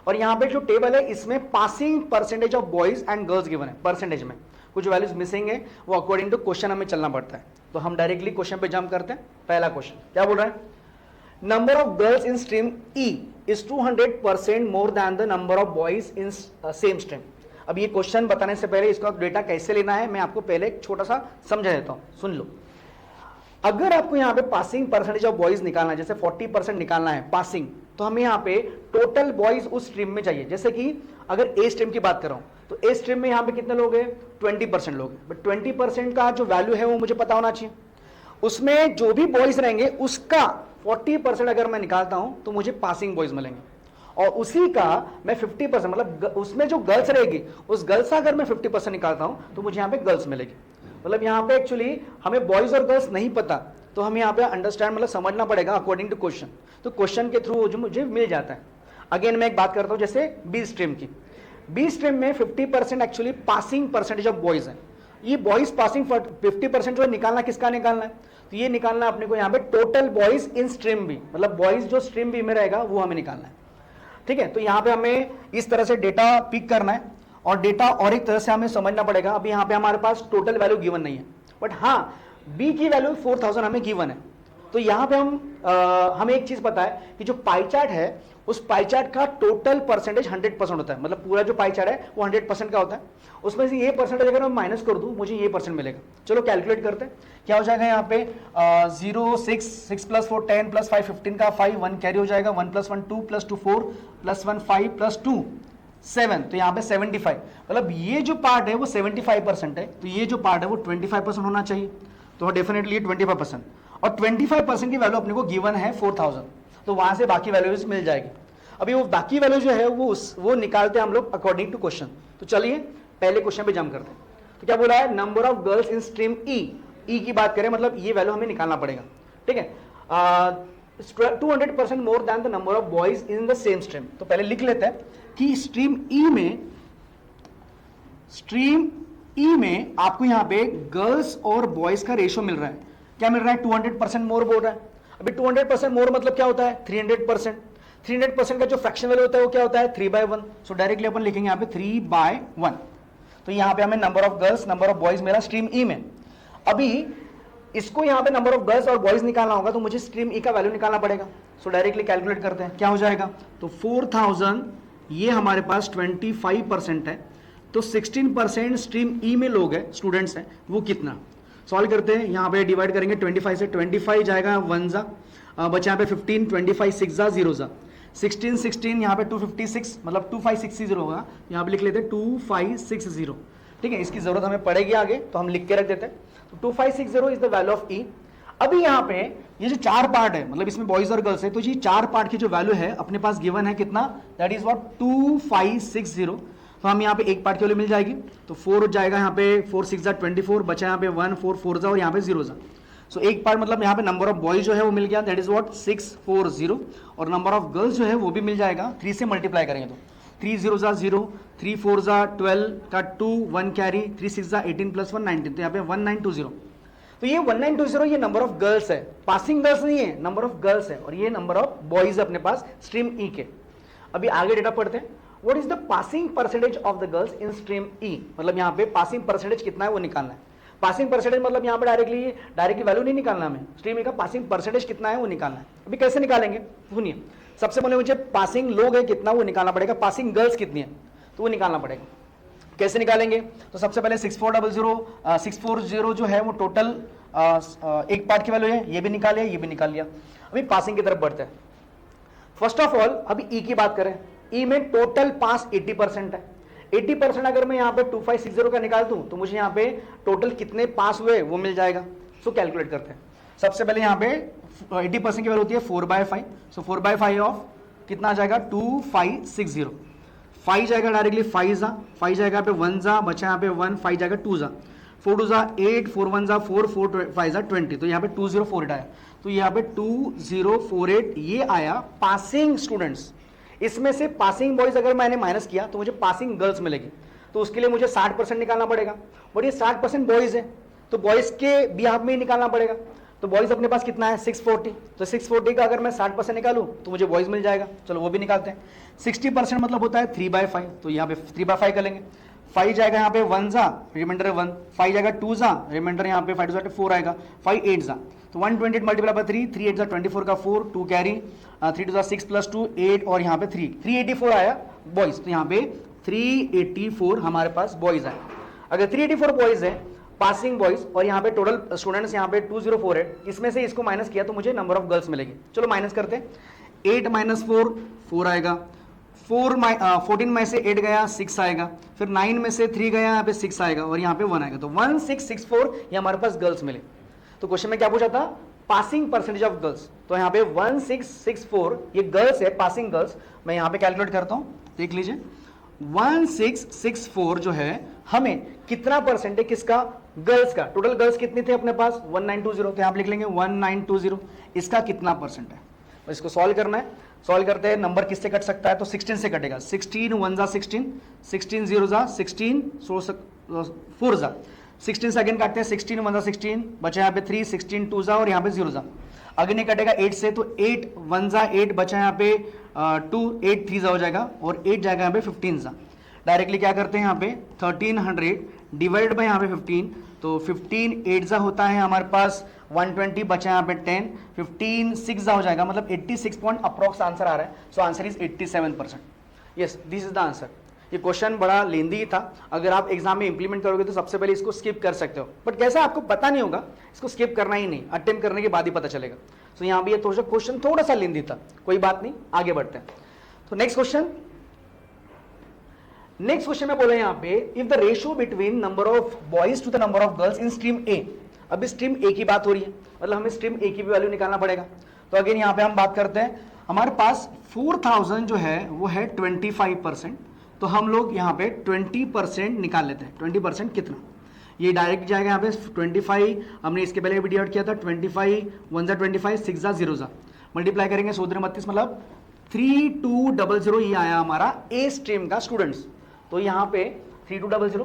और यहाँ पे जो टेबल है इसमें passing percentage of boys and girls given है, परसेंटेज में कुछ वैल्यूज मिसिंग है, वो अकॉर्डिंग टू क्वेश्चन हमें चलना पड़ता है। तो हम डायरेक्टली क्वेश्चन पे जंप करते हैं। पहला क्वेश्चन क्या बोल रहा है, number of girls in stream E is 200% more than the number of boys in same stream। अब ये क्वेश्चन बताने से पहले इसका डेटा कैसे लेना है मैं आपको पहले एक छोटा सा समझा देता हूं, सुन लो। अगर आपको यहाँ पे पासिंग परसेंटेज ऑफ बॉयज निकालना है, जैसे 40% निकालना है पासिंग, तो हमें यहाँ पे टोटल बॉयज उस स्ट्रीम में चाहिए। जैसे कि अगर ए स्ट्रीम की बात कर रहा हूं तो ए स्ट्रीम में यहाँ पे कितने लोग हैं, 20% लोग, बट 20% का जो वैल्यू है वो मुझे पता होना चाहिए। उसमें जो भी बॉयज रहेंगे उसका 40% अगर मैं निकालता हूं तो मुझे पासिंग बॉयज मिलेंगे, और उसी का मैं 50% मतलब उसमें जो गर्ल्स रहेगी उस गर्ल्स का अगर मैं 50% निकालता हूं तो मुझे यहाँ पे गर्ल्स मिलेगी। मतलब यहाँ पे एक्चुअली हमें बॉयज और गर्ल्स नहीं पता, तो हमें यहाँ पे अंडरस्टैंड मतलब समझना पड़ेगा अकॉर्डिंग टू क्वेश्चन, तो क्वेश्चन के थ्रू जो मुझे मिल जाता है। अगेन मैं एक बात करता हूँ जैसे बी स्ट्रीम की। बी स्ट्रीम में 50% actually passing percentage of boys है। ये बॉयज पासिंग 50% जो निकालना किसका निकालना है, तो ये निकालना अपने को यहाँ पे total boys in stream B, मतलब बॉयज जो स्ट्रीम बी में रहेगा वो हमें निकालना है। ठीक है, तो यहाँ पे हमें इस तरह से डेटा पिक करना है, और डेटा और एक तरह से हमें समझना पड़ेगा। अभी यहाँ पे हमारे पास टोटल वैल्यू गिवन नहीं है, बट हाँ बी की वैल्यू 4000 हमें गिवन है। तो यहाँ पे हमें एक चीज पता है कि जो पाई चार्ट है उस पाई चार्ट का टोटल परसेंटेज 100% होता है, मतलब पूरा जो पाई चार्ट है वो 100% का होता है। उसमें से ये परसेंटेज अगर मैं माइनस कर दूं मुझे ये परसेंट मिलेगा। चलो कैलकुलेट करते हैं, क्या हो जाएगा यहाँ पे 0 6 6 + 4 10 + 5 15 का 5 1 कैरी हो जाएगा, 1 + 1 2 + 2 4 + 1 5 + 2 7, तो यहाँ पे 75, मतलब ये जो पार्ट है वो 75% है, तो ये जो पार्ट है वो 25% होना चाहिए, तो डेफिनेटली 25%, और 25% की वैल्यू अपने को गिवन है 4000, तो वहां से बाकी वैल्यूज मिल जाएगी। अभी वो बाकी वैल्यू जो है वो निकालते हैं हम लोग अकॉर्डिंग टू क्वेश्चन। तो चलिए पहले क्वेश्चन पे जंप करते हैं। तो क्या बोला है, number of girls in stream E की बात करें, मतलब ये वैल्यू हमें निकालना पड़ेगा। ठीक है, 200% more than the number of boys in the same stream. तो पहले लिख लेते हैं कि स्ट्रीम ई में आपको यहाँ पे गर्ल्स और बॉयज का रेशियो मिल रहा है। क्या मिल रहा है, 200% मोर बोल रहा है। अभी 200% मोर मतलब क्या होता है, 300%। 300% का जो फ्रैक्शन वैल्यू होता है वो क्या होता है, 3/1। सो डायरेक्टली अपन लिखेंगे यहाँ पे 3/1। तो यहाँ पे हमें number of girls number of boys मेरा स्ट्रीम ई में। अभी इसको यहाँ पे नंबर ऑफ गर्ल्स और बॉयज निकालना होगा तो मुझे स्ट्रीम ई का वैल्यू निकालना पड़ेगा। सो डायरेक्टली कैलकुलेट करते हैं, क्या हो जाएगा, तो 4000 ये हमारे पास 25% है, तो 16% स्ट्रीम ई में लोग हैं, स्टूडेंट्स हैं, वो कितना। सॉल्व करते हैं, यहाँ पे डिवाइड करेंगे 25 से, 25 जाएगा 1 जा, बचा यहाँ पे 15, 25 6 जा 0 जा, 16 16 यहाँ पे 256 मतलब 2560 होगा, यहाँ पे लिख लेते हैं 2560। ठीक है, इसकी जरूरत हमें पड़ेगी आगे तो हम लिख के रख देते हैं। तो 2560 इज द वैल्यू ऑफ ई। अभी यहाँ पे ये जो 4 पार्ट है, मतलब इसमें बॉयज और गर्ल्स है, तो ये 4 पार्ट की जो वैल्यू है अपने पास गिवन है कितना, दैट इज व्हाट 2560। तो हम यहाँ पे एक पार्ट की वैल्यू मिल जाएगी, तो 4 जाएगा यहाँ पे, 4 6 जा 24, बचा यहाँ पे 1 4 4 जा और यहाँ पे 0 जा। सो एक पार्ट मतलब यहाँ पे नंबर ऑफ बॉयज जो है वो मिल गया, दैट इज व्हाट 640, और नंबर ऑफ गर्ल्स जो है वो भी मिल जाएगा, 3 से मल्टीप्लाई करेंगे तो 3 0 जा 0, 3 4 जा 12 का 2 1 कैरी, 3 6 जा 18 प्लस 1 19, तो यहाँ पे 1920। तो ये 1920 ये नंबर ऑफ गर्ल्स है, पासिंग गर्ल्स नहीं है, नंबर ऑफ गर्ल्स है, और ये नंबर ऑफ बॉयज अपने पास स्ट्रीम ई के। अभी आगे डेटा पढ़ते हैं, what is the passing percentage of the girls in stream E, मतलब यहाँ पे पासिंग परसेंटेज कितना है वो निकालना है। पासिंग परसेंटेज मतलब यहाँ पे डायरेक्टली वैल्यू नहीं निकालना, हमें स्ट्रीम ई का पासिंग परसेंटेज कितना है वो निकालना है। अभी कैसे निकालेंगे सुनिए, सबसे पहले मुझे पासिंग लोग है कितना वो निकालना पड़ेगा, पासिंग गर्ल्स कितनी है तो वो निकालना पड़ेगा। कैसे निकालेंगे, तो सबसे पहले 640 जो है वो टोटल एक पार्ट की वैल्यू है, ये भी निकाल लिया, ये भी निकाल लिया। अभी पासिंग की तरफ बढ़ते हैं। फर्स्ट ऑफ ऑल अभी ई की बात करें, ई में टोटल पास 80% है। 80% अगर मैं यहाँ पे 2560 का निकाल दूं तो मुझे यहाँ पे टोटल कितने पास हुए वो मिल जाएगा। सो कैलकुलेट करते हैं। सबसे पहले यहाँ पे 80% की वैल्यू होती है 4/5, सो 4/5 ऑफ कितना आ जाएगा 2560, 5 जाएगा डायरेक्टली 5 जा, 5 जाएगा यहाँ पे 1 जा, बचा यहाँ पे 1, 5 जाएगा 2 जा, 4 2 जा 8, 4 1 जा 4, 4 5 जा 20, तो यहाँ पे 2048 आया। तो यहाँ पे 2048 ये आया पासिंग स्टूडेंट्स। इसमें से पासिंग बॉयज अगर मैंने माइनस किया तो मुझे पासिंग गर्ल्स मिलेगी, तो उसके लिए मुझे 60% निकालना पड़ेगा, बट ये 60% बॉयज है तो बॉयज के बिहाफ में ही निकालना पड़ेगा। तो बॉयज अपने पास कितना है 640, तो 640 का अगर मैं 60% निकालूं तो मुझे बॉयज मिल जाएगा, चलो वो भी निकालते हैं। 60% मतलब होता है 3/5, तो यहाँ पे 3/5 करेंगे। 5 जाएगा यहाँ पे 1 जा, रिमाइंडर है 1, 5 जाएगा 2 जा, रिमाइंडर यहाँ पे 5 2 4 आएगा, 5 8 जा, तो 128 मल्टीप्लाई बाय 3, 3 8 जा 24 का 4, 2 कैरी, 3 2 जा 6 प्लस 2 8, और यहाँ पे 384 आया बॉयज, तो यहाँ पे 384 हमारे पास बॉयज आए। अगर 384 बॉयज है पासिंग बॉयज और यहाँ पे टोटल स्टूडेंट्स यहाँ पे 2048, इसमें से इसको माइनस किया तो मुझे नंबर ऑफ गर्ल्स मिलेगी। चलो माइनस करते हैं, 8 - 4 4 आएगा, 14 में से 8 गया 6 आएगा, फिर 9 में से 3 गया यहाँ पे 6 आएगा, और यहाँ पे 1 आएगा, तो 1664 ये हमारे पास गर्ल्स मिले। तो क्वेश्चन में क्या पूछा था, पासिंग परसेंटेज ऑफ गर्ल्स, तो यहाँ पे 1664 ये गर्ल्स है, पासिंग गर्ल्स। मैं यहाँ पे कैलकुलेट करता हूँ, देख लीजिए 1664 जो है हमें कितना परसेंट है किसका, गर्ल्स का। टोटल गर्ल्स कितनी थे अपने पास 1920, तो यहाँ पे लिख लेंगे 1920, इसका कितना परसेंट है, इसको सॉल्व करना है। सॉल्व करते हैं, नंबर किससे कट सकता है, तो 16 से कटेगा, 16 1 जा 16, 16 0 जा 16, 4 जा 16 से अगेन काटते हैं, 16 1 जा 16, बचा यहाँ पे 3, 16 2 जा और यहाँ पे 0 जा, अगेन नहीं कटेगा 8 से, तो 8 1 जा 8, बचा यहाँ पे 2, 8 3 जा हो जाएगा, और 8 जाएगा यहाँ पे 15 जा। डायरेक्टली क्या करते हैं यहाँ पे 1300 डिवाइड बाय यहाँ पे 15, तो 15 8 जा होता है हमारे पास 120, बचा यहाँ पे 10, 15 6 जा हो जाएगा, मतलब 86 पॉइंट अप्रॉक्स आंसर आ रहा है। So answer is 87%। Yes, this is the answer. ये क्वेश्चन बड़ा लेंदी था, अगर आप एग्जाम में इंप्लीमेंट करोगे तो सबसे पहले इसको स्किप कर सकते हो, बट कैसा आपको पता नहीं होगा, इसको स्किप करना ही नहीं, अटेम्प्ट करने के बाद ही पता चलेगा। सो यहाँ पे ये क्वेश्चन थोड़ा सा लेंदी था, कोई बात नहीं, आगे बढ़ते हैं। तो नेक्स्ट क्वेश्चन में बोले यहाँ पे, if the ratio between number of boys to the number of girls in stream A. अभी स्ट्रीम ए की बात हो रही है, मतलब हमें स्ट्रीम ए की भी वैल्यू निकालना पड़ेगा। तो अगेन यहाँ पे हम बात करते हैं, हमारे पास 4000 जो है वो है 25%, तो हम लोग यहाँ पे 20% निकाल लेते हैं। 20% कितना, ये डायरेक्ट जाएगा यहाँ पे 25, हमने इसके पहले भी डिवाइड किया था, 25 1 जा 25, 6 जा 0 जा, मल्टीप्लाई करेंगे 132, मतलब 3200 ये आया हमारा ए स्ट्रीम का स्टूडेंट्स। तो यहाँ पे 3200,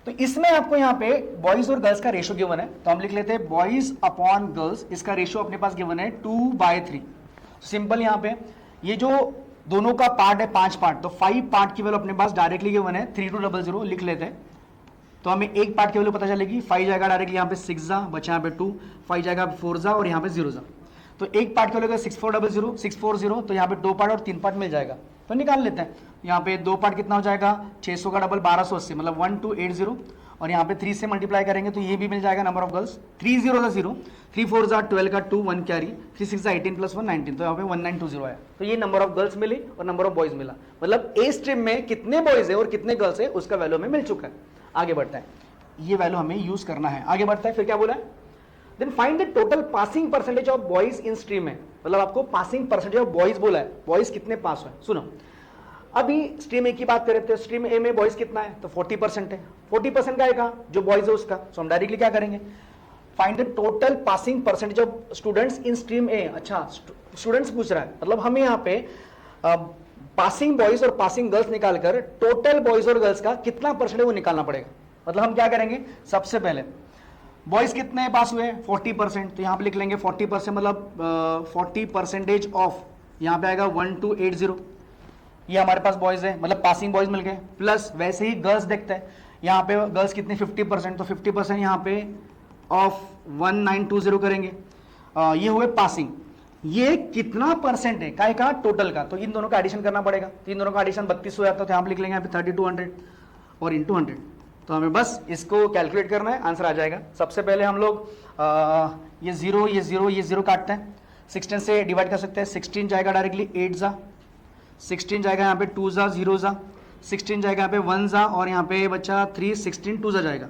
तो इसमें आपको यहाँ पे बॉयज और गर्ल्स का रेशियो गिवन है, तो हम लिख लेते हैं बॉयज अपॉन गर्ल्स, इसका रेशियो अपने पास गिवन है 2/3। सिंपल, यहाँ पे ये जो दोनों का पार्ट है 5 पार्ट, तो 5 पार्ट की वैल्यू अपने पास डायरेक्टली गिवन है 3200, लिख लेते हैं तो हमें एक पार्ट की वैल्यू पता चलेगी, 5 जाएगा डायरेक्टली यहाँ पे 6 जा, बचा यहाँ पे 2, 5 जाएगा 4 जा और यहाँ पे 0 जा। तो एक पार्ट की वैल्यू 6400 640, तो यहाँ पे 2 पार्ट और 3 पार्ट मिल जाएगा, तो निकाल लेते हैं। यहाँ पे 2 पार्ट कितना हो जाएगा, 600 का डबल 1280, मतलब 1280, और यहाँ पे 3 से मल्टीप्लाई करेंगे तो ये भी मिल जाएगा नंबर ऑफ गर्ल्स। 3 0 0, 3 4 जा 12 का 2 1 कैरी, 3 6 जा 18 + 1 19, तो यहाँ पे 1920 आया। तो ये नंबर ऑफ गर्ल्स मिली और नंबर ऑफ बॉयज मिला, मतलब ए स्ट्रीम में कितने बॉयज है और कितने गर्ल्स है उसका वैल्यू हमें मिल चुका है। आगे बढ़ता है, ये वैल्यू हमें यूज करना है। आगे बढ़ता है, फिर क्या बोला है, then find the total passing percentage of boys in stream में, मतलब आपको पासिंग परसेंटेज ऑफ बॉयज बोला है, बॉयज कितने पास हुए। सुनो, अभी स्ट्रीम ए की बात करें तो स्ट्रीम ए में बॉयज कितना है, तो 40% है। 40% का आएगा जो बॉयज है उसका, तो हम डायरेक्टली क्या करेंगे, find the total passing percentage of students in stream A. अच्छा, स्टूडेंट्स पूछ रहा है, मतलब हमें यहाँ पे पासिंग बॉयज और पासिंग गर्ल्स निकालकर टोटल बॉयज और गर्ल्स का कितना परसेंट है वो निकालना पड़ेगा। मतलब हम क्या करेंगे, सबसे पहले बॉयज कितने पास हुए, 40%, तो यहाँ पे लिख लेंगे 40%, मतलब 40% ऑफ, यहाँ पे आएगा 1280, ये हमारे पास बॉयज है, मतलब पासिंग बॉयज मिल गए। प्लस वैसे ही गर्ल्स देखते हैं, यहाँ पे गर्ल्स कितनी 50%, तो 50% यहाँ पे ऑफ 1920 करेंगे। ये हुए पासिंग, ये कितना परसेंट है काय का, टोटल का, तो इन दोनों का एडिशन करना पड़ेगा। तो इन दोनों का एडिशन 32 हो जाता है, तो यहाँ पे लिख लेंगे यहाँ पे 3200 और इंटू 100। तो हमें बस इसको कैलकुलेट करना है, आंसर आ जाएगा। सबसे पहले हम लोग ये 0 ये 0 ये 0 काटते हैं, 16 से डिवाइड कर सकते हैं, 16 जाएगा डायरेक्टली 8 जा, 16 जाएगा यहाँ पे 2 जा 0 जा, 16 जाएगा यहाँ पे 1 जा, और यहाँ पे बच्चा 3 16 2 जा जाएगा।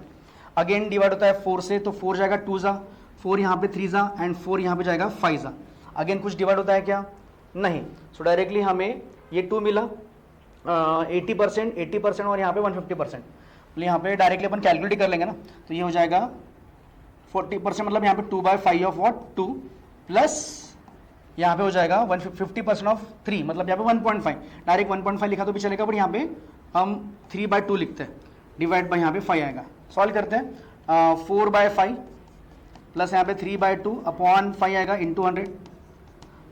अगेन डिवाइड होता है 4 से, तो 4 जाएगा 2 जा, 4 यहाँ पे 3 जा, एंड 4 यहाँ पे जाएगा 5 जा। अगेन कुछ डिवाइड होता है क्या, नहीं, सो डायरेक्टली हमें ये 2 मिला, 80% और यहाँ पे 150%। तो यहाँ पे डायरेक्टली अपन कैलकुलेट कर लेंगे ना, तो ये हो जाएगा 40%, मतलब यहाँ पे 2/5 ऑफ व्हाट 2, प्लस यहाँ पे हो जाएगा 150% ऑफ 3, मतलब यहाँ पे 1.5, डायरेक्ट 1.5 लिखा तो भी चलेगा, पर यहाँ पे हम 3/2 लिखते हैं, डिवाइड बाय यहाँ पे 5 आएगा। सॉल्व करते हैं, 4/5 प्लस यहाँ पे 3/2 अपॉन 5 आएगा इंटू 100,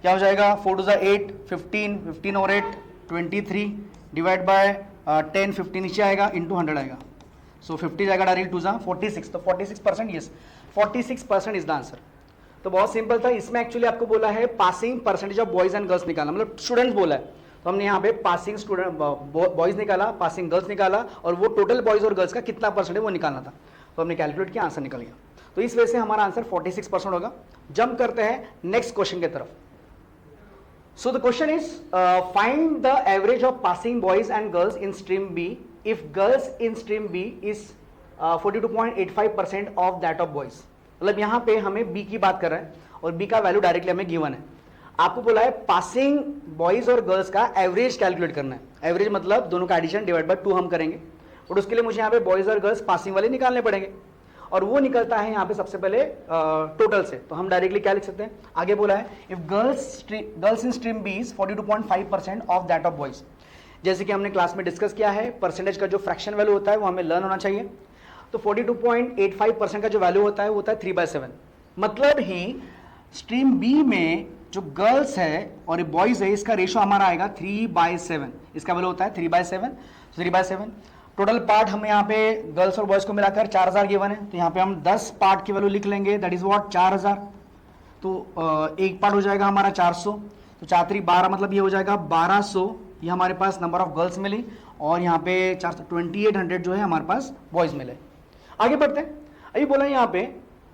क्या हो जाएगा, 4 2 8, 15 और 8 23, डिवाइड बाय 10, 15 नीचे आएगा इंटू 100 आएगा, सो 50 जाएगा डायरेक्ट 2 46, तो 46%, यस 46% इज द आंसर। तो बहुत सिंपल था, इसमें एक्चुअली आपको बोला है passing percentage of boys and girls निकालना, मतलब स्टूडेंट्स बोला है, तो हमने यहाँ पे पासिंग स्टूडेंट बॉयज निकाला, पासिंग गर्ल्स निकाला, और वो टोटल बॉयज और गर्ल्स का कितना परसेंट है वो निकालना था, तो हमने कैलकुलेट किया, आंसर निकल गया। तो इस वजह से हमारा आंसर 46% होगा। जंप करते हैं नेक्स्ट क्वेश्चन की तरफ। So the question is, find the average of passing boys and girls in stream B if girls in stream B is 42.85% of that of boys। मतलब यहाँ पे हमें B की बात कर रहे हैं और B का वैल्यू डायरेक्टली हमें गिवन है। आपको बोला है पासिंग बॉयज और गर्ल्स का एवरेज कैलकुलेट करना है। एवरेज मतलब दोनों का एडिशन डिवाइड बाय 2 हम करेंगे, और उसके लिए मुझे यहाँ पे बॉयज और गर्ल्स पासिंग वाले निकालने पड़ेंगे, और वो निकलता है यहाँ पे सबसे पहले टोटल से। तो हम डायरेक्टली क्या लिख सकते हैं, आगे बोला है if girls in stream B is 42.5% of that of boys. जैसे कि हमने क्लास में डिस्कस किया है, परसेंटेज का जो फ्रैक्शन वैल्यू होता है वो हमें लर्न होना चाहिए। तो 42.85% का जो वैल्यू होता है वो होता है 3/7। मतलब ही स्ट्रीम बी में जो गर्ल्स है और बॉयज है इसका रेशो हमारा आएगा 3/7, इसका वैल्यू होता है 3/7। 3/7 टोटल पार्ट हमें यहाँ पे गर्ल्स और बॉयज को मिलाकर 4000 गिवन है, तो यहाँ पे हम 10 पार्ट की वैल्यू लिख लेंगे, दैट इज व्हाट 4000। तो एक पार्ट हो जाएगा हमारा 400, तो 4 3 12, मतलब ये हो जाएगा 1200। ये हमारे पास नंबर ऑफ गर्ल्स मिली, और यहाँ पे 2800 जो है हमारे पास बॉयज मिले। आगे बढ़ते हैं। अभी बोला यहाँ पे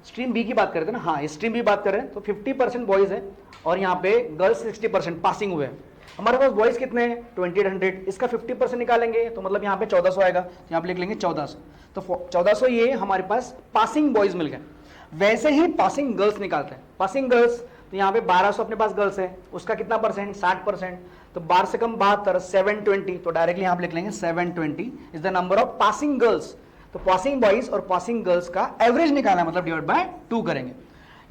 स्ट्रीम बी की बात कर रहे थे ना, हाँ स्ट्रीम बी बात कर रहे हैं, तो 50% बॉयज है और यहाँ पे गर्ल्स 60% पासिंग हुए हैं। हमारे पास बॉयज कितने हैं 2800, इसका 50% निकालेंगे तो मतलब यहाँ पे 1400 आएगा, तो यहाँ पे लिख लेंगे 1400। तो 1400 ये हमारे पास पासिंग बॉयज मिल गए। वैसे ही पासिंग गर्ल्स निकालते हैं। पासिंग गर्ल्स तो यहाँ पे 1200 अपने पास गर्ल्स है, उसका कितना परसेंट 60%, तो 12 से कम 72, 720, तो डायरेक्टली यहाँ पे लिख लेंगे 720 is the number of passing girls. तो पासिंग बॉयज और पासिंग गर्ल्स का एवरेज निकालना है, मतलब डिवाइड बाय 2 करेंगे।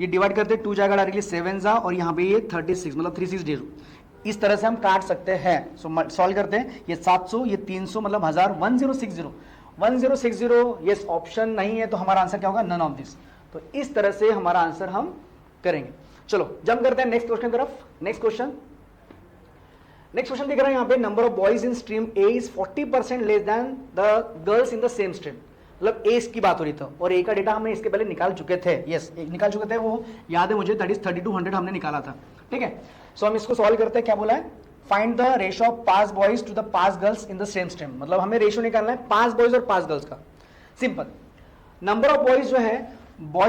ये डिवाइड करते 2 जाएगा डायरेक्टली 7 जा, और यहाँ पे ये 36, मतलब 36 इस तरह से हम काट सकते हैं। सो सॉल्व करते हैं, ये 700 ये 300 मतलब 1000, 1060 ये ऑप्शन नहीं है, तो हमारा आंसर क्या होगा नन ऑफ दिस। तो इस तरह से हमारा आंसर हम करेंगे। चलो जंप करते हैं नेक्स्ट क्वेश्चन की तरफ। नेक्स्ट क्वेश्चन दिख रहा है यहाँ पे, number of boys in stream A is 40% less than the girls in the same stream. मतलब ए की बात हो रही थी और ए का डेटा हमने इसके पहले निकाल चुके थे, यस निकाल चुके थे, वो याद है मुझे, दैट इज 3200 हमने निकाला था, ठीक है। सो हम इसको सॉल्व करते हैं, क्या बोला है, find the ratio of pass boys to the pass girls in the same stream, मतलब हमें रेशियो निकालना है पास बॉयज और पास गर्ल्स का। सिंपल, नंबर ऑफ बॉयज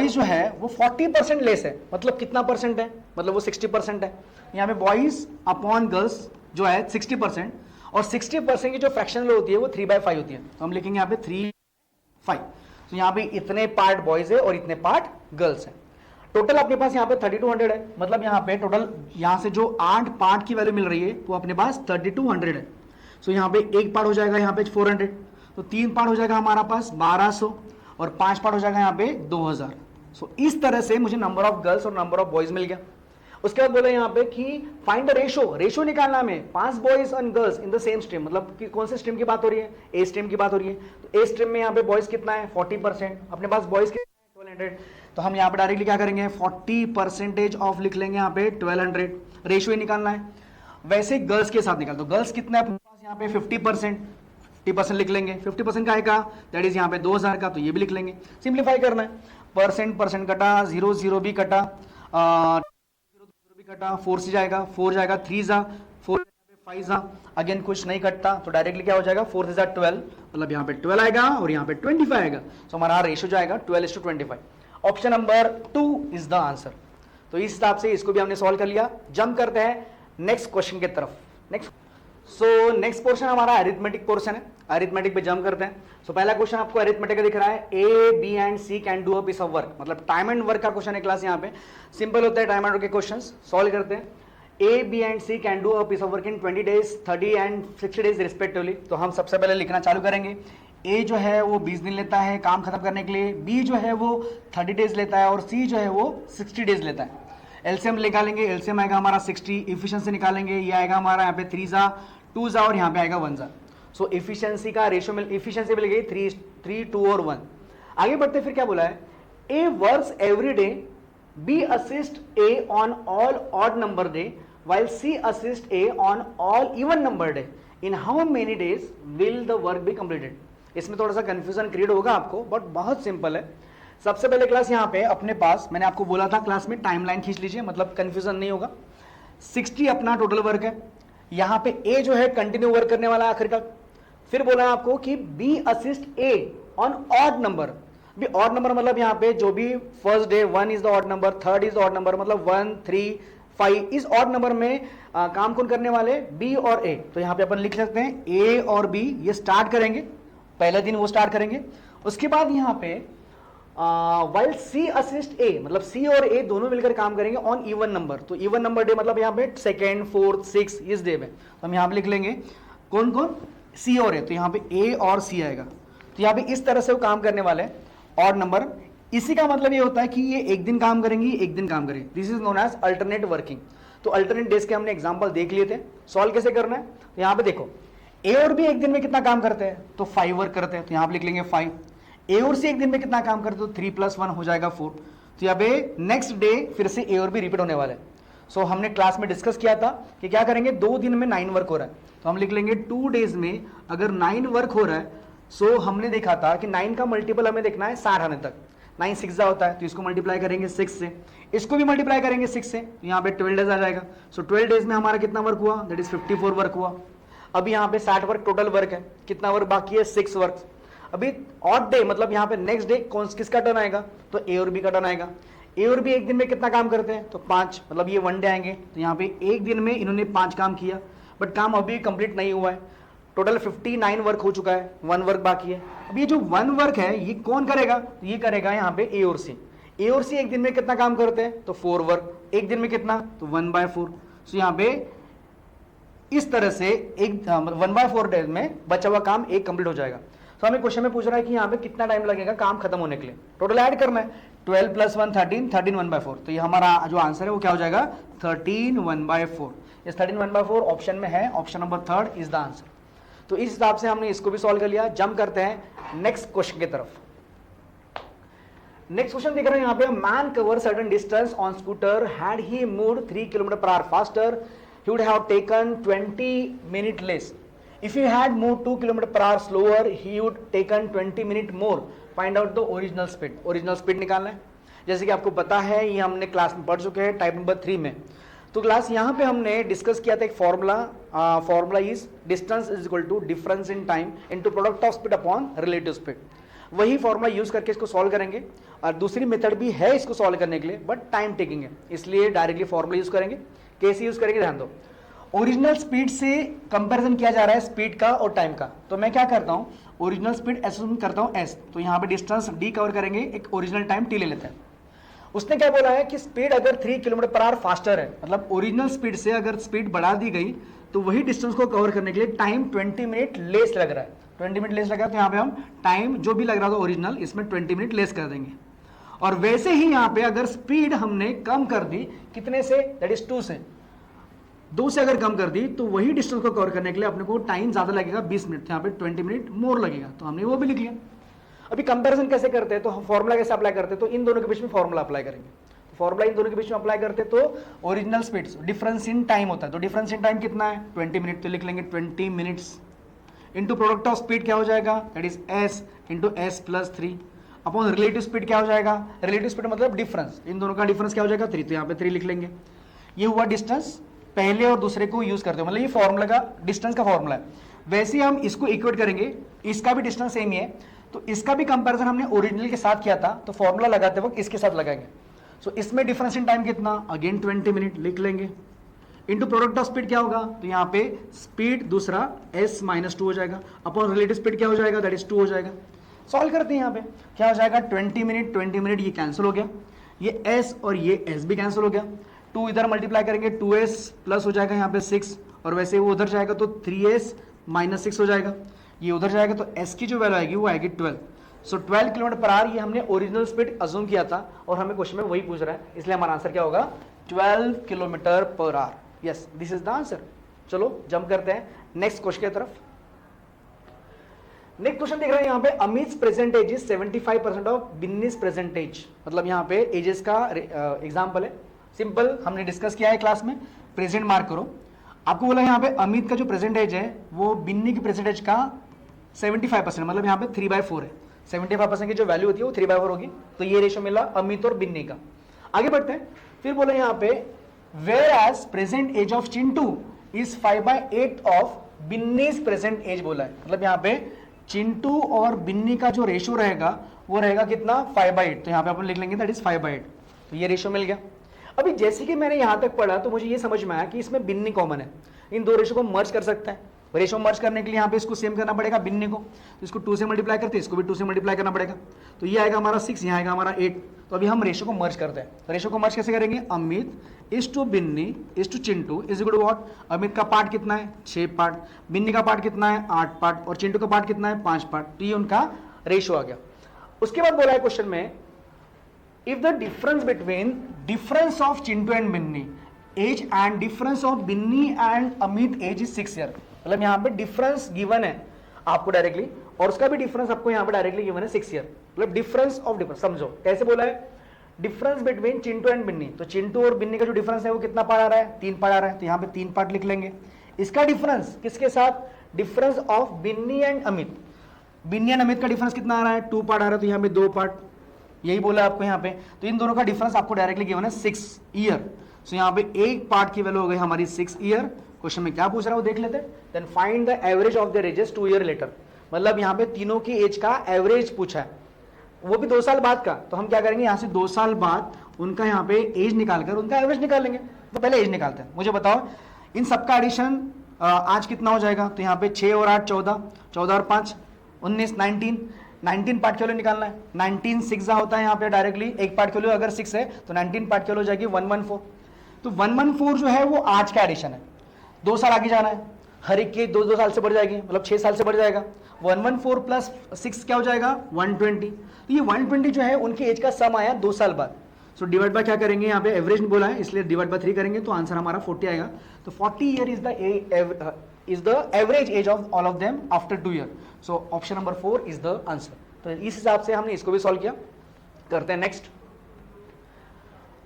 जो है वो 40% लेस है, मतलब कितना परसेंट है, मतलब वो 60% है। यहाँ पे बॉयज अपॉन गर्ल्स जो है 60%, और 60% की जो फ्रैक्शनल होती है वो 3/5 होती है, तो हम लिखेंगे यहाँ पे 3/5। तो यहाँ पे इतने पार्ट बॉयज है और इतने पार्ट गर्ल्स है। टोटल अपने पास यहाँ पे 3200 है, मतलब यहाँ पे टोटल यहाँ से जो 8 पार्ट की वैल्यू मिल रही है वो अपने पास 3200 है। सो यहाँ पे एक पार्ट हो जाएगा यहाँ पे 400, तो 3 पार्ट हो जाएगा हमारा पास 1200, और 5 पार्ट हो जाएगा यहाँ पे 2000। सो इस तरह से मुझे नंबर ऑफ गर्ल्स और नंबर ऑफ बॉयज मिल गया। उसके बाद बोला यहाँ पे कि फाइंड द रेशियो निकालना में पांच boys and girls in the same stream, मतलब कि कौन से स्ट्रीम की बात हो रही है, ए स्ट्रीम की बात हो रही है। तो ए स्ट्रीम में यहाँ पे बॉयज कितना है 40%, अपने पास बॉयज कितना है 1200, तो हम यहाँ पे डायरेक्टली क्या करेंगे 40% ऑफ लिख लेंगे यहाँ पे 1200, रेशियो ही निकालना है। वैसे गर्ल्स के साथ निकाल दो, गर्ल्स कितना है अपने पास यहाँ पे 50% लिख लेंगे, 50% का आएगा दैट इज यहाँ पे 2000 का, तो ये भी लिख लेंगे। सिंप्लीफाई करना है, परसेंट कटा, 0 भी कटा, कटा, 4 से जाएगा, 4 जाएगा, 3 जा, 4 5 जा, अगेन कुछ नहीं कटता, तो डायरेक्टली क्या हो जाएगा 4 से जा 12, मतलब यहाँ पे 12 आएगा और यहाँ पे 25 आएगा। सो हमारा रेशियो जाएगा 12:25। Option number 2 is the answer. तो इस हिसाब से इसको भी हमने सॉल्व कर लिया। जंप करते हैं नेक्स्ट क्वेश्चन की तरफ। नेक्स्ट पोर्शन हमारा अरिथमेटिक पोर्शन है, अरिथमेटिक पे जंप करते हैं। पहला क्वेश्चन आपको अरिथमेटिक का दिख रहा है, A B and C can do a piece of work, मतलब टाइम एंड वर्क का क्वेश्चन है क्लास। यहाँ पे सिंपल होता है टाइम एंड वर्क के क्वेश्चन, सॉल्व करते हैं। A B and C can do a piece of work in 20 days, 30 and 60 days respectively. तो हम सबसे पहले लिखना चालू करेंगे। ए जो है वो 20 दिन लेता है काम खत्म करने के लिए, बी जो है वो 30 days लेता है, और सी जो है वो 60 days लेता है। एलसीएम निकालेंगे, एलसीएम आएगा हमारा 60, इफिशिएंसी निकालेंगे, ये आएगा हमारा यहाँ पे 3 जा 2 जा, और यहाँ पे आएगा 1 जा। सो इफिशिएंसी का रेशियो इफिशिएंसी मिल गई 3, 2 और 1। आगे बढ़ते फिर क्या बोला है, A works every day, B assist A on all odd number day, while C assist A on all even number day. In how many days will the work be completed? इसमें थोड़ा सा कंफ्यूजन क्रिएट होगा आपको, but बहुत simple है। सबसे पहले class यहाँ पे अपने पास मैंने आपको बोला था क्लास में टाइमलाइन खींच लीजिए, मतलब कंफ्यूजन नहीं होगा। 60 अपना टोटल वर्क है, यहाँ पे A जो है कंटिन्यू वर्क करने वाला है आखिर तक। फिर बोला आपको कि B assist A on odd number, भी ऑड नंबर मतलब यहाँ पे जो भी first day 1 is the odd number, 3rd is the odd number, मतलब 1, 3, 5 इस ऑड नंबर में काम कौन करने वाले, बी और ए। तो यहाँ पे अपन लिख सकते हैं ए और बी ये स्टार्ट करेंगे, पहला दिन वो स्टार्ट करेंगे। उसके बाद यहाँ पे वाइल सी असिस्ट ए, मतलब सी और ए दोनों मिलकर काम करेंगे ऑन इवन नंबर। तो इवन नंबर डे मतलब यहाँ पे 2nd, 4th, 6 इस डे में। तो हम यहाँ पे लिख लेंगे कौन कौन, सी और ए, तो यहाँ पे ए और सी आएगा। तो यहाँ पे इस तरह से वो काम करने वाले ऑड नंबर। इसी का मतलब ये होता है कि ये एक दिन काम करेंगी, एक दिन काम करेंगे, this is known as alternate working. तो अल्टरनेट डेज के हमने एग्जांपल देख लिए थे। सॉल्व कैसे करना है, तो यहाँ पे देखो ए और बी एक दिन में कितना काम करते हैं, तो 5 वर्क करते हैं, तो यहाँ पे लिख लेंगे 5। ए और सी एक दिन में कितना काम करते हैं, तो 3 + 1 हो जाएगा 4। तो यहाँ पे नेक्स्ट डे फिर से ए और बी रिपीट होने वाले हैं। सो हमने क्लास में डिस्कस किया था कि क्या करेंगे, 2 दिन में 9 वर्क हो रहा है, तो हम लिख लेंगे 2 days में अगर 9 वर्क हो रहा है। सो हमने देखा था कि 9 का मल्टीपल हमें देखना है 60 आने तक, 9 6 होता है, तो इसको मल्टीप्लाई करेंगे 6 से, इसको भी मल्टीप्लाई करेंगे 6 से, तो यहाँ पे 12 days आ जाएगा। सो 12 days में हमारा कितना वर्क हुआ, दैट इज 54 वर्क हुआ। अभी यहाँ पे 60 वर्क टोटल वर्क है, कितना वर्क बाकी है, 6 वर्क। अभी ऑड डे मतलब यहाँ पे नेक्स्ट डे कौन किसका टर्न आएगा, तो ए और बी का टर्न आएगा। ए और बी एक दिन में कितना काम करते हैं, तो 5, मतलब ये 1 डे आएंगे। तो यहाँ पे एक दिन में इन्होंने 5 काम किया, बट काम अभी कंप्लीट नहीं हुआ है। टोटल 59 वर्क हो चुका है, 1 वर्क बाकी है। अब ये जो 1 वर्क है ये कौन करेगा, तो ये करेगा यहाँ पे ए और सी। ए और सी एक दिन में कितना काम करते हैं, तो 4 वर्क, एक दिन में कितना, तो 1/4। सो यहाँ पे इस तरह से एक 1/4 डेज में बचा हुआ काम एक कंप्लीट हो जाएगा। तो हमें क्वेश्चन में पूछ रहा है कि यहाँ पे कितना टाइम लगेगा काम खत्म होने के लिए, टोटल ऐड करना है, 12 + 1 13, 13 1/4। तो ये हमारा जो आंसर है वो क्या हो जाएगा, 13 1/4। इस 13 1/4 ऑप्शन में है, option number 3rd is the answer. तो इस हिसाब से हमने इसको भी सॉल्व कर लिया। जंप करते हैं नेक्स्ट क्वेश्चन की तरफ। नेक्स्ट क्वेश्चन देख रहे हैं यहाँ पे, man cover certain distance on scooter, had he moved 3 km/h faster, he would have taken 20 minutes less If he had moved 2 km per hour slower, he would taken 20 minute more. Find out the original speed. Original speed निकालना है. जैसे कि आपको पता है, ये हमने class में पढ़ चुके हैं टाइप नंबर 3 में. तो क्लास यहाँ पे हमने डिस्कस किया था एक formula is distance is equal to difference in time into product of speed upon relative speed. वही फॉर्मूला यूज करके इसको सॉल्व करेंगे. और दूसरी मेथड भी है इसको सॉल्व करने के लिए, बट टाइम टेकिंग है, इसलिए डायरेक्टली फॉर्मूला यूज करेंगे. कैसे यूज करेंगे ध्यान दो. ओरिजिनल स्पीड से कंपैरिजन किया जा रहा है स्पीड का और टाइम का. तो मैं क्या करता हूं, ओरिजिनल स्पीड एज्यूम करता हूं s. तो यहां पे डिस्टेंस d कवर करेंगे, एक ओरिजिनल टाइम t ले लेते हैं. उसने क्या बोला है कि स्पीड अगर 3 किलोमीटर पर आवर फास्टर है, मतलब ओरिजिनल स्पीड से अगर स्पीड बढ़ा दी गई तो वही डिस्टेंस को कवर करने के लिए टाइम 20 मिनट लेस लग रहा है. 20 मिनट लेस लगा तो यहाँ पे हम टाइम जो भी लग रहा था ओरिजिनल, इसमें 20 मिनट लेस कर देंगे. और वैसे ही यहाँ पे अगर स्पीड हमने कम कर दी, कितने से, दैट इज 2 से अगर कम कर दी तो वही डिस्टेंस को कवर करने के लिए अपने को टाइम ज्यादा लगेगा 20 मिनट, यहाँ पे 20 मिनट मोर लगेगा. तो हमने वो भी लिख लिया. अभी कंपैरिजन कैसे करते हैं, तो हम फॉर्मूला कैसे अप्लाई करते हैं, तो इन दोनों के बीच में फॉर्मूला अप्लाई करेंगे. तो फॉर्मूला इन दोनों के बीच में अप्लाई करते तो original speed difference in time होता है. तो डिफरेंस इन टाइम कितना है, 20 मिनट. तो लिख लेंगे 20 minutes into product of speed क्या हो जाएगा, that is s into s plus 3 upon relative speed क्या हो जाएगा, रिलेटिव स्पीड मतलब डिफरेंस, इन दोनों का डिफरेंस क्या हो जाएगा 3. तो यहाँ पे 3 लिख लेंगे. ये हुआ डिस्टेंस, पहले और दूसरे को यूज करते हो, मतलब ये फॉर्मूला का डिस्टेंस का फॉर्मूला है. वैसे हम इसको इक्वेट करेंगे, इसका भी डिस्टेंस सेम ही है, तो इसका भी कंपैरिजन हमने ओरिजिनल के साथ किया था, तो फॉर्मूला लगाते वक्त इसके साथ लगाएंगे. सो इसमें डिफरेंस इन टाइम कितना, अगेन 20 मिनट लिख लेंगे. इंटू प्रोडक्ट ऑफ स्पीड क्या होगा, तो यहाँ पे स्पीड दूसरा s माइनस 2 हो जाएगा, अपॉन रिलेटिव स्पीड क्या हो जाएगा, दैट इज 2 हो जाएगा. सॉल्व करते हैं. यहाँ पे क्या हो जाएगा, 20 मिनट ये कैंसिल हो गया, ये s और ये s भी कैंसिल हो गया. 2 इधर मल्टीप्लाई करेंगे, 2s प्लस हो जाएगा यहाँ पे 6, और वैसे वो उधर जाएगा तो 3s माइनस 6 हो जाएगा. ये उधर जाएगा तो s की जो वैल्यू आएगी वो आएगी 12. सो 12 किलोमीटर पर आवर ये हमने ओरिजिनल स्पीड अज्यूम किया था, और हमें क्वेश्चन में वही पूछ रहा है, इसलिए हमारा आंसर क्या होगा, 12 kilometre per hour. Yes, this is the answer. चलो जंप करते हैं नेक्स्ट क्वेश्चन की तरफ. नेक्स्ट क्वेश्चन देख रहे हैं यहाँ पे, Amit present age is 75% of Binny's present age. मतलब यहाँ पे एजेस का एग्जाम्पल है, सिंपल हमने डिस्कस किया है क्लास में. प्रेजेंट मार्क करो. आपको बोला यहाँ पे अमित का जो प्रेजेंट एज है वो बिन्नी की प्रेजेंट एज का 75%, मतलब यहाँ पे 3/4 है. 75% की जो वैल्यू होती है वो 3/4 होगी. तो ये रेशो मिला अमित और बिन्नी का. आगे बढ़ते हैं. फिर बोला यहाँ पे whereas present age of Chintu is 5/8 of Binny's present age बोला है. मतलब यहाँ पे चिंटू और बिन्नी का जो रेशो रहेगा वो रहेगा कितना, 5/8. तो यहाँ पे अपन लिख लेंगे दैट इज 5/8. तो ये रेशो मिल गया. अभी जैसे कि मैंने यहां तक पढ़ा तो मुझे ये समझ में आया कि इसमें बिन्नी कॉमन है, इन दो रेशो को मर्ज कर सकता है. रेशो मर्ज करने के लिए यहाँ पे इसको सेम करना पड़ेगा बिन्नी को, तो इसको 2 से मल्टीप्लाई करते हैं, इसको भी 2 से मल्टीप्लाई करना पड़ेगा. तो ये आएगा हमारा 6, यहाँ आएगा हमारा 8. तो अभी हम रेशो को मर्ज करते हैं. तो रेशो को मर्ज कैसे करेंगे, Amit is to Binni is to Chintu is equal to what, Amit का पार्ट कितना है 6 पार्ट, बिन्नी का पार्ट कितना है 8 पार्ट, और चिंटू का पार्ट कितना है 5 पार्ट. तो ये उनका रेशो आ गया. उसके बाद बोला है क्वेश्चन में, if the difference between difference of Chintu and Binni age and difference of Binni and Amit age is 6 year. मतलब यहाँ पे डिफरेंस गिवन है आपको डायरेक्टली, और उसका भी डिफरेंस आपको यहाँ पे डायरेक्टली गिवन है 6 ईयर. मतलब डिफरेंस ऑफ डिफरेंस समझो कैसे बोला है, difference between Chintu and Binni. तो चिंटू और बिन्नी का जो डिफरेंस है वो कितना पार्ट आ रहा है, 3 पार्ट आ रहा है. तो यहाँ पे 3 पार्ट लिख लेंगे. इसका डिफरेंस किसके साथ, difference of Binni and Amit. Binni and Amit का डिफरेंस कितना आ रहा है, 2 पार्ट आ रहा है. तो यहाँ पे 2 पार्ट, यही बोला आपको यहाँ पे. तो इन दोनों का डिफरेंस आपको डायरेक्टली गिवन है 6 ईयर. सो यहाँ पे एक पार्ट की वैल्यू हो गई हमारी 6 ईयर. क्वेश्चन में क्या पूछ रहा है वो देख लेते हैं. Then find the average of their ages 2 year later. मतलब यहाँ पे तीनों की एज का एवरेज पूछा है, वो भी 2 साल बाद का. तो हम क्या करेंगे, यहाँ से 2 साल बाद उनका यहाँ पे एज निकालकर उनका एवरेज निकाल लेंगे. तो पहले एज निकालते हैं. मुझे बताओ इन सबका एडिशन आज कितना हो जाएगा. तो यहाँ पे 6 और 8 14, 14 और 5 19, 19 पार्ट के लिए निकालना है. 19 6 होता है यहाँ पे डायरेक्टली, एक पार्ट के लिए अगर 6 है तो 19 पार्ट के लिए हो जाएगी 114. तो 114 जो है वो आज का एडिशन है. 2 साल आगे जाना है, हर एक की 2 साल से बढ़ जाएगी, मतलब 6 साल से बढ़ जाएगा. 114 प्लस 6 क्या हो जाएगा 120. तो ये 120 जो है उनकी एज का सम आया 2 साल बाद. सो डिवाइड बाय क्या करेंगे, यहाँ पे एवरेज बोला है इसलिए डिवाइड बाय 3 करेंगे तो आंसर हमारा 40 आएगा. तो 40 year is the average age of all of them after 2 year. So option number 4 is the answer. तो इस हिसाब से हमने इसको भी सॉल्व किया. करते हैं नेक्स्ट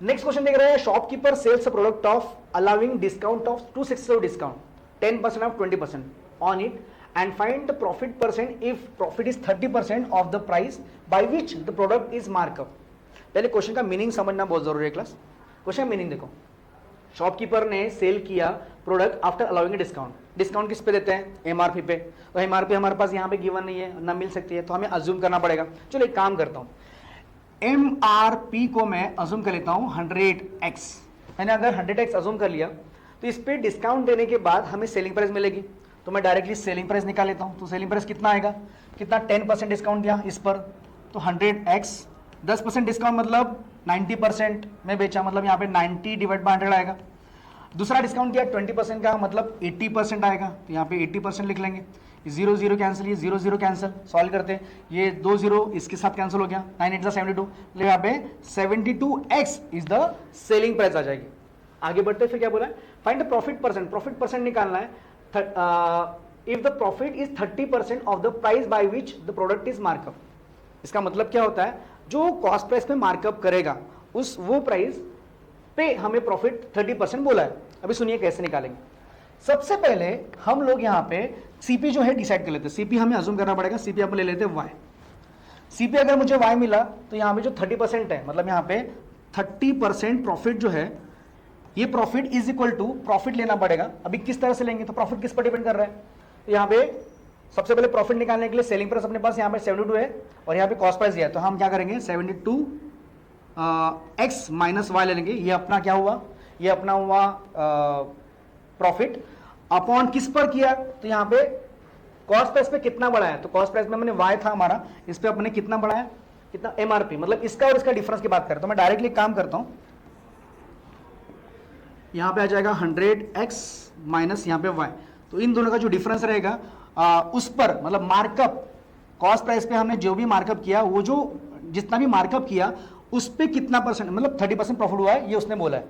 क्वेश्चन देख रहे हैं. Shopkeeper sells a product of allowing discount of 260 discount 10% of 20%. on it and find the profit percent if profit is 30% of the price by which the product is markup. पहले question का meaning समझना बहुत जरूरी है class. Question meaning देखो, shopkeeper ने cell किया product after allowing discount. Discount किस पे देते हैं? एमआरपी पे. तो एमआरपी हमारे पास यहाँ पे गिवन नहीं है, ना मिल सकती है, तो हमें अज्यूम करना पड़ेगा. चलो एक काम करता हूँ, एमआरपी को मैं अज्यूम कर लेता हूँ 100x. मैंने अगर 100x अज्यूम कर लिया तो इस पे डिस्काउंट देने के बाद हमें सेलिंग प्राइस मिलेगी. तो मैं डायरेक्टली सेलिंग प्राइस निकाल लेता हूँ. तो सेलिंग प्राइस कितना आएगा? कितना? 10% डिस्काउंट दिया इस पर, तो 100x. 10% डिस्काउंट मतलब 90% में बेचा, मतलब यहाँ पे 90 डिवाइड बाय 100 आएगा. दूसरा डिस्काउंट दिया 20% का, मतलब 80% आएगा. तो यहाँ पे 80% लिख लेंगे. 0 0 कैंसिल, ये 0 0 कैंसिल. सॉल्व करते हैं, ये 2 0 इसके साथ कैंसिल हो गया. 9 8 72, मतलब यहाँ पे 72x is the selling price आ जाएगी. आगे बढ़ते फिर क्या बोला है? Find the profit percent. Profit percent निकालना है. If the profit is 30% of the price by which the product is markup. इसका मतलब क्या होता है? जो कॉस्ट प्राइस पे मार्कअप करेगा उस वो प्राइस पे हमें प्रॉफिट 30% बोला है. अभी सुनिए कैसे निकालेंगे. सबसे पहले हम लोग यहाँ पे सीपी जो है डिसाइड कर लेते हैं. सीपी हमें अज्यूम करना पड़ेगा. सीपी आप ले लेते हैं y. सीपी अगर मुझे y मिला तो यहाँ पे जो 30% है, मतलब यहाँ पे 30% प्रॉफिट जो है, ये profit is equal to profit लेना पड़ेगा. अभी किस तरह से लेंगे? तो प्रॉफिट किस पर डिपेंड कर रहा है? तो यहाँ पे सबसे पहले प्रॉफिट निकालने के लिए सेलिंग प्राइस अपने पास यहाँ पे 72 है और यहाँ पे कॉस्ट प्राइस दिया है. तो हम क्या करेंगे? 72 x माइनस y ले लेंगे. ये अपना क्या हुआ? ये अपना हुआ प्रॉफिट अपॉन किस पर किया? तो यहाँ पे कॉस्ट प्राइस पे कितना बढ़ाया? तो कॉस्ट प्राइस में हमने y था हमारा, इस पे अपने कितना बढ़ाया? कितना? एमआरपी. मतलब इसका और इसका डिफरेंस की बात करें तो मैं डायरेक्टली काम करता हूं. यहाँ पे आ जाएगा 100x माइनस यहाँ पे y. तो इन दोनों का जो डिफरेंस रहेगा उस पर, मतलब मार्कअप, कॉस्ट प्राइस पे हमने जो भी मार्कअप किया, वो जो जितना भी मार्कअप किया उस पे कितना परसेंट, मतलब 30% प्रॉफिट हुआ है, ये उसने बोला है.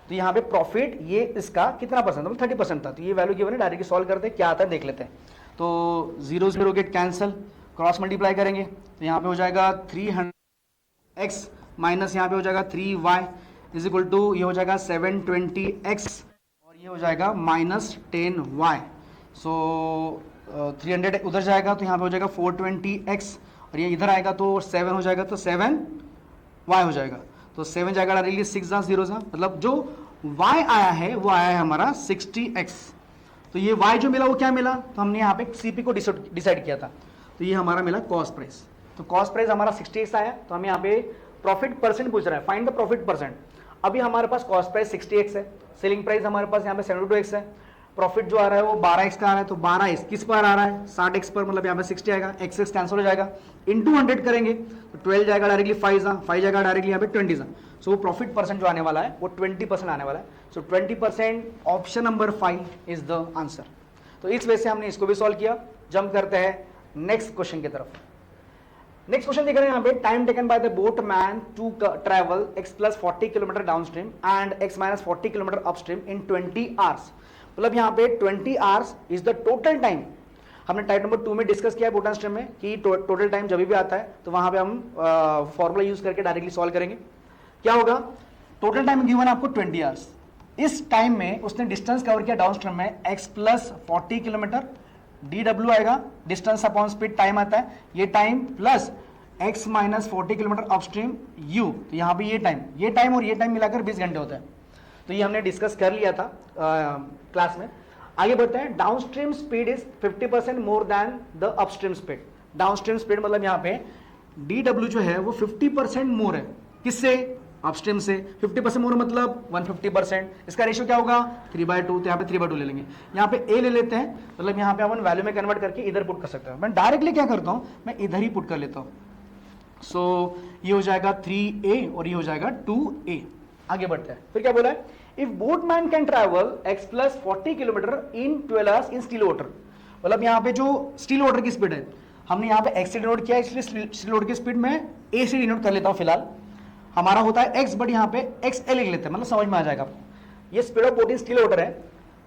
तो यहाँ पे प्रॉफिट ये इसका कितना परसेंट, मतलब 30% था. तो ये वैल्यू गिवन है, डायरेक्टली सॉल्व करते हैं क्या आता है देख लेते हैं. तो 0 0 गेट कैंसिल, क्रॉस मल्टीप्लाई करेंगे तो यहाँ पे हो जाएगा 300x माइनस यहाँ पे हो जाएगा 3y इज इक्वल टू, ये हो जाएगा 720x और ये हो जाएगा माइनस 10y. सो 300 उधर जाएगा तो यहाँ पे हो जाएगा 420x और ये इधर आएगा तो 7 हो जाएगा, तो 7y हो जाएगा. तो 7 जाएगा डायरेक्टली 6 0 मतलब जो y आया है वो आया है हमारा 60x. तो ये y जो मिला वो क्या मिला? तो हमने यहाँ पे CP को डिसाइड किया था, तो ये हमारा मिला कॉस्ट प्राइस. तो कॉस्ट प्राइस हमारा 60x आया. तो हम यहाँ पे प्रॉफिट परसेंट पूछ रहा है, फाइंड द प्रॉफिट परसेंट. अभी हमारे पास कॉस्ट प्राइस 60x है, सेलिंग प्राइस हमारे पास यहाँ पे 72x है, प्रॉफिट जो आ रहा है वो 12x का आ रहा है. तो 12x किस पर आ रहा है? 60x पर, मतलब यहाँ पे 60 आएगा, x कैंसिल हो जाएगा, इंटू 100 करेंगे तो 12 जाएगा डायरेक्टली 5 जाएगा डायरेक्टली यहाँ पे 20 सो प्रॉफिट परसेंट जो आने वाला है वो 20% आने वाला है. सो 20% option number 5 is the answer. तो इस वजह से हमने इसको भी सॉल्व किया. जंप करते हैं नेक्स्ट क्वेश्चन की तरफ. नेक्स्ट क्वेश्चन देख रहे हैं यहाँ पे, time taken by the boat man to travel x + 40 kilometre downstream and x - 40 kilometre upstream in 20 hours. मतलब यहाँ पे 20 hours is the total time. हमने टाइप नंबर 2 में डिस्कस किया है बोट एंड स्ट्रीम में कि टोटल टाइम जब भी आता है तो वहां पे हम फॉर्मूला यूज करके डायरेक्टली सॉल्व करेंगे. क्या होगा? टोटल टाइम गिवन आपको 20 आवर्स. इस टाइम में उसने डिस्टेंस कवर किया डाउनस्ट्रीम में x + 40 किलोमीटर, dw आएगा, डिस्टेंस अपॉन स्पीड टाइम आता है, ये time plus x - 40 kilometre upstream u. तो यहाँ पे ये टाइम और ये टाइम मिलाकर 20 घंटे होता है. तो ये हमने डिस्कस कर लिया था क्लास में. आगे बढ़ते हैं. Downstream speed is 50% more than the upstream speed. Downstream speed मतलब यहाँ पे dw जो है वो 50% मोर है. किससे? अपस्ट्रीम से. 50% मोर मतलब 150%. इसका रेशियो क्या होगा? 3/2. तो यहाँ पे 3/2 ले लेंगे. यहाँ पे a ले लेते हैं, मतलब यहाँ पे अपन वैल्यू में कन्वर्ट करके इधर पुट कर सकते हैं. मैं डायरेक्टली क्या करता हूँ, मैं इधर ही पुट कर लेता हूँ. सो ये हो जाएगा 3a और ये हो जाएगा 2a. आगे बढ़ते हैं. फिर क्या बोला है? If boatman can travel x + 40 kilometre in 12 hours in still water. मतलब यहाँ पे जो स्टिल वाटर की स्पीड है, हमने यहाँ पे x से डिनोट किया, इसलिए स्टिल वाटर की स्पीड में a से डिनोट कर लेता हूँ फिलहाल. हमारा होता है x, बट यहाँ पे xl लिख लेते हैं, मतलब समझ में आ जाएगा आपको. ये speed of boat in still water है.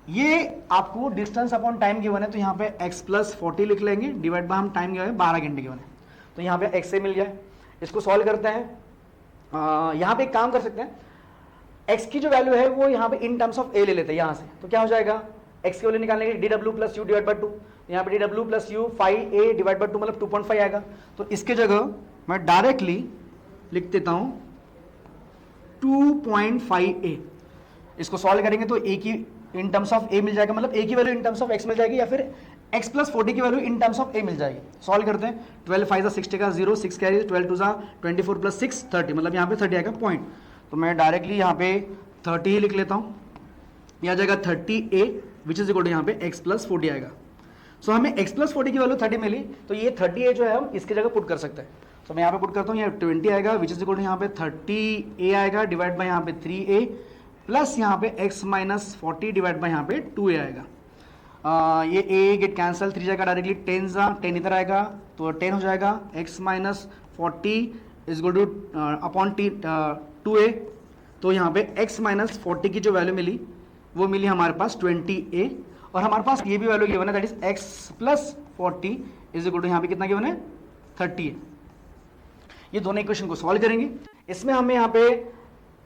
ये आपको डिस्टेंस अपॉन टाइम गिवन है, तो यहाँ पे x + 40 लिख लेंगे, डिवाइड बाय हम टाइम गिवन है 12 घंटे गिवन है. तो यहाँ पे x से मिल जाए. इसको सॉल्व करते हैं. यहाँ पे एक काम कर सकते हैं, x की जो वैल्यू है वो यहाँ पे इन टर्म्स ऑफ a ले लेते हैं यहाँ से. तो क्या हो जाएगा? एक्स की वैल्यू निकालने के लिए DW plus you divide by 2, यहाँ पे DW plus you 5a divide by 2 मतलब 2.5 आएगा। तो इसके जगह मैं डायरेक्टली लिख देता हूं 2.5a। इसको सॉल्व करेंगे तो a की इन टर्म्स ऑफ a मिल जाएगा, मतलब a की value in terms of x मिल जाएगी, या फिर x प्लस 40 की value in terms of a मिल जाएगी। सॉल्व करते हैं, 12 5 60 का 0, 6 कैरी, 12 2 24 प्लस 6 30, मतलब यहाँ पे 30 आएगा पॉइंट। तो मैं डायरेक्टली यहाँ पे 30 ही लिख लेता हूँ, यह आ जाएगा 30a which is equal to यहाँ पे x प्लस 40 आएगा। सो हमें x प्लस 40 की वैल्यू 30 मिली, तो ये 30a जो है हम इसकी जगह पुट कर सकते हैं। तो मैं यहाँ पे पुट करता हूँ, ये 20 आएगा विच इज इक्वल टू यहाँ पे 30a आएगा डिवाइड बाई यहाँ पे 3a प्लस यहाँ पे x माइनस 40 डिवाइड बाई यहाँ पे 2a आएगा। ये a गेट कैंसल, 3 जाएगा डायरेक्टली 10 इधर आएगा तो 10 हो जाएगा, x minus 40 is equal two upon 2a। तो यहाँ पे x माइनस 40 की जो वैल्यू मिली वो मिली हमारे पास 20a, और हमारे पास ये भी वैल्यू गिवन है that is x plus 40 is equal to यहाँ पे कितना गिवन है 30a। ये दोनों इक्वेशन को सॉल्व करेंगे, इसमें हमें यहाँ पे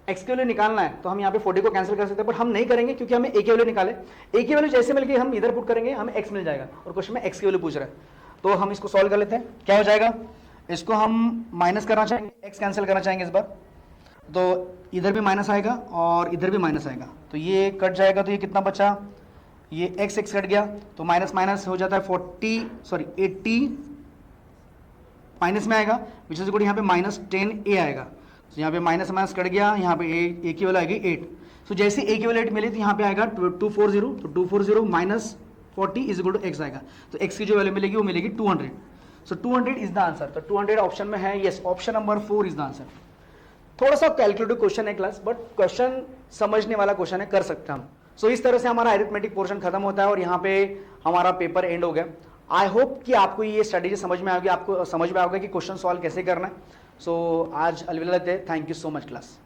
x की वैल्यू निकालना है, तो हम यहाँ पे 40 को कैंसिल कर सकते हैं, बट हम नहीं करेंगे क्योंकि हमें a की वैल्यू निकाले। a की वैल्यू जैसे मिल गई हम इधर पुट करेंगे, हमें x मिल जाएगा, और क्वेश्चन में x की वैल्यू पूछ रहा है। तो हम इसको सॉल्व कर लेते हैं, क्या हो जाएगा, इसको हम माइनस करना चाहेंगे, x कैंसिल करना चाहेंगे इस बार, तो इधर भी माइनस आएगा और इधर भी माइनस आएगा, तो ये कट जाएगा, तो ये कितना बचा, ये x कट गया, तो माइनस माइनस हो जाता है 80 माइनस में आएगा, विच इज इक्वल यहाँ पे माइनस 10a आएगा। तो यहाँ पे माइनस माइनस कट गया, यहाँ पे a की वैल्यू आएगी 8। तो जैसे a की वैल्यू 8 मिली तो यहाँ पे आएगा 240, तो 240 minus 40 is equal to x आएगा, तो x की जो वैल्यू मिलेगी वो मिलेगी 200। सो 200 इज द आंसर, तो 200 ऑप्शन में है, yes option number 4 is the answer. थोड़ा सा कैलकुलेटिव क्वेश्चन है क्लास, बट क्वेश्चन समझने वाला क्वेश्चन है, कर सकते हैं हम। सो इस तरह से हमारा अरिथमेटिक पोर्शन खत्म होता है और यहाँ पे हमारा पेपर एंड हो गया। आई होप कि आपको ये स्ट्रेटेजी समझ में आएगी, आपको समझ में आएगा कि क्वेश्चन सॉल्व कैसे करना है। सो आज अलविदा लेते हैं, thank you so much class.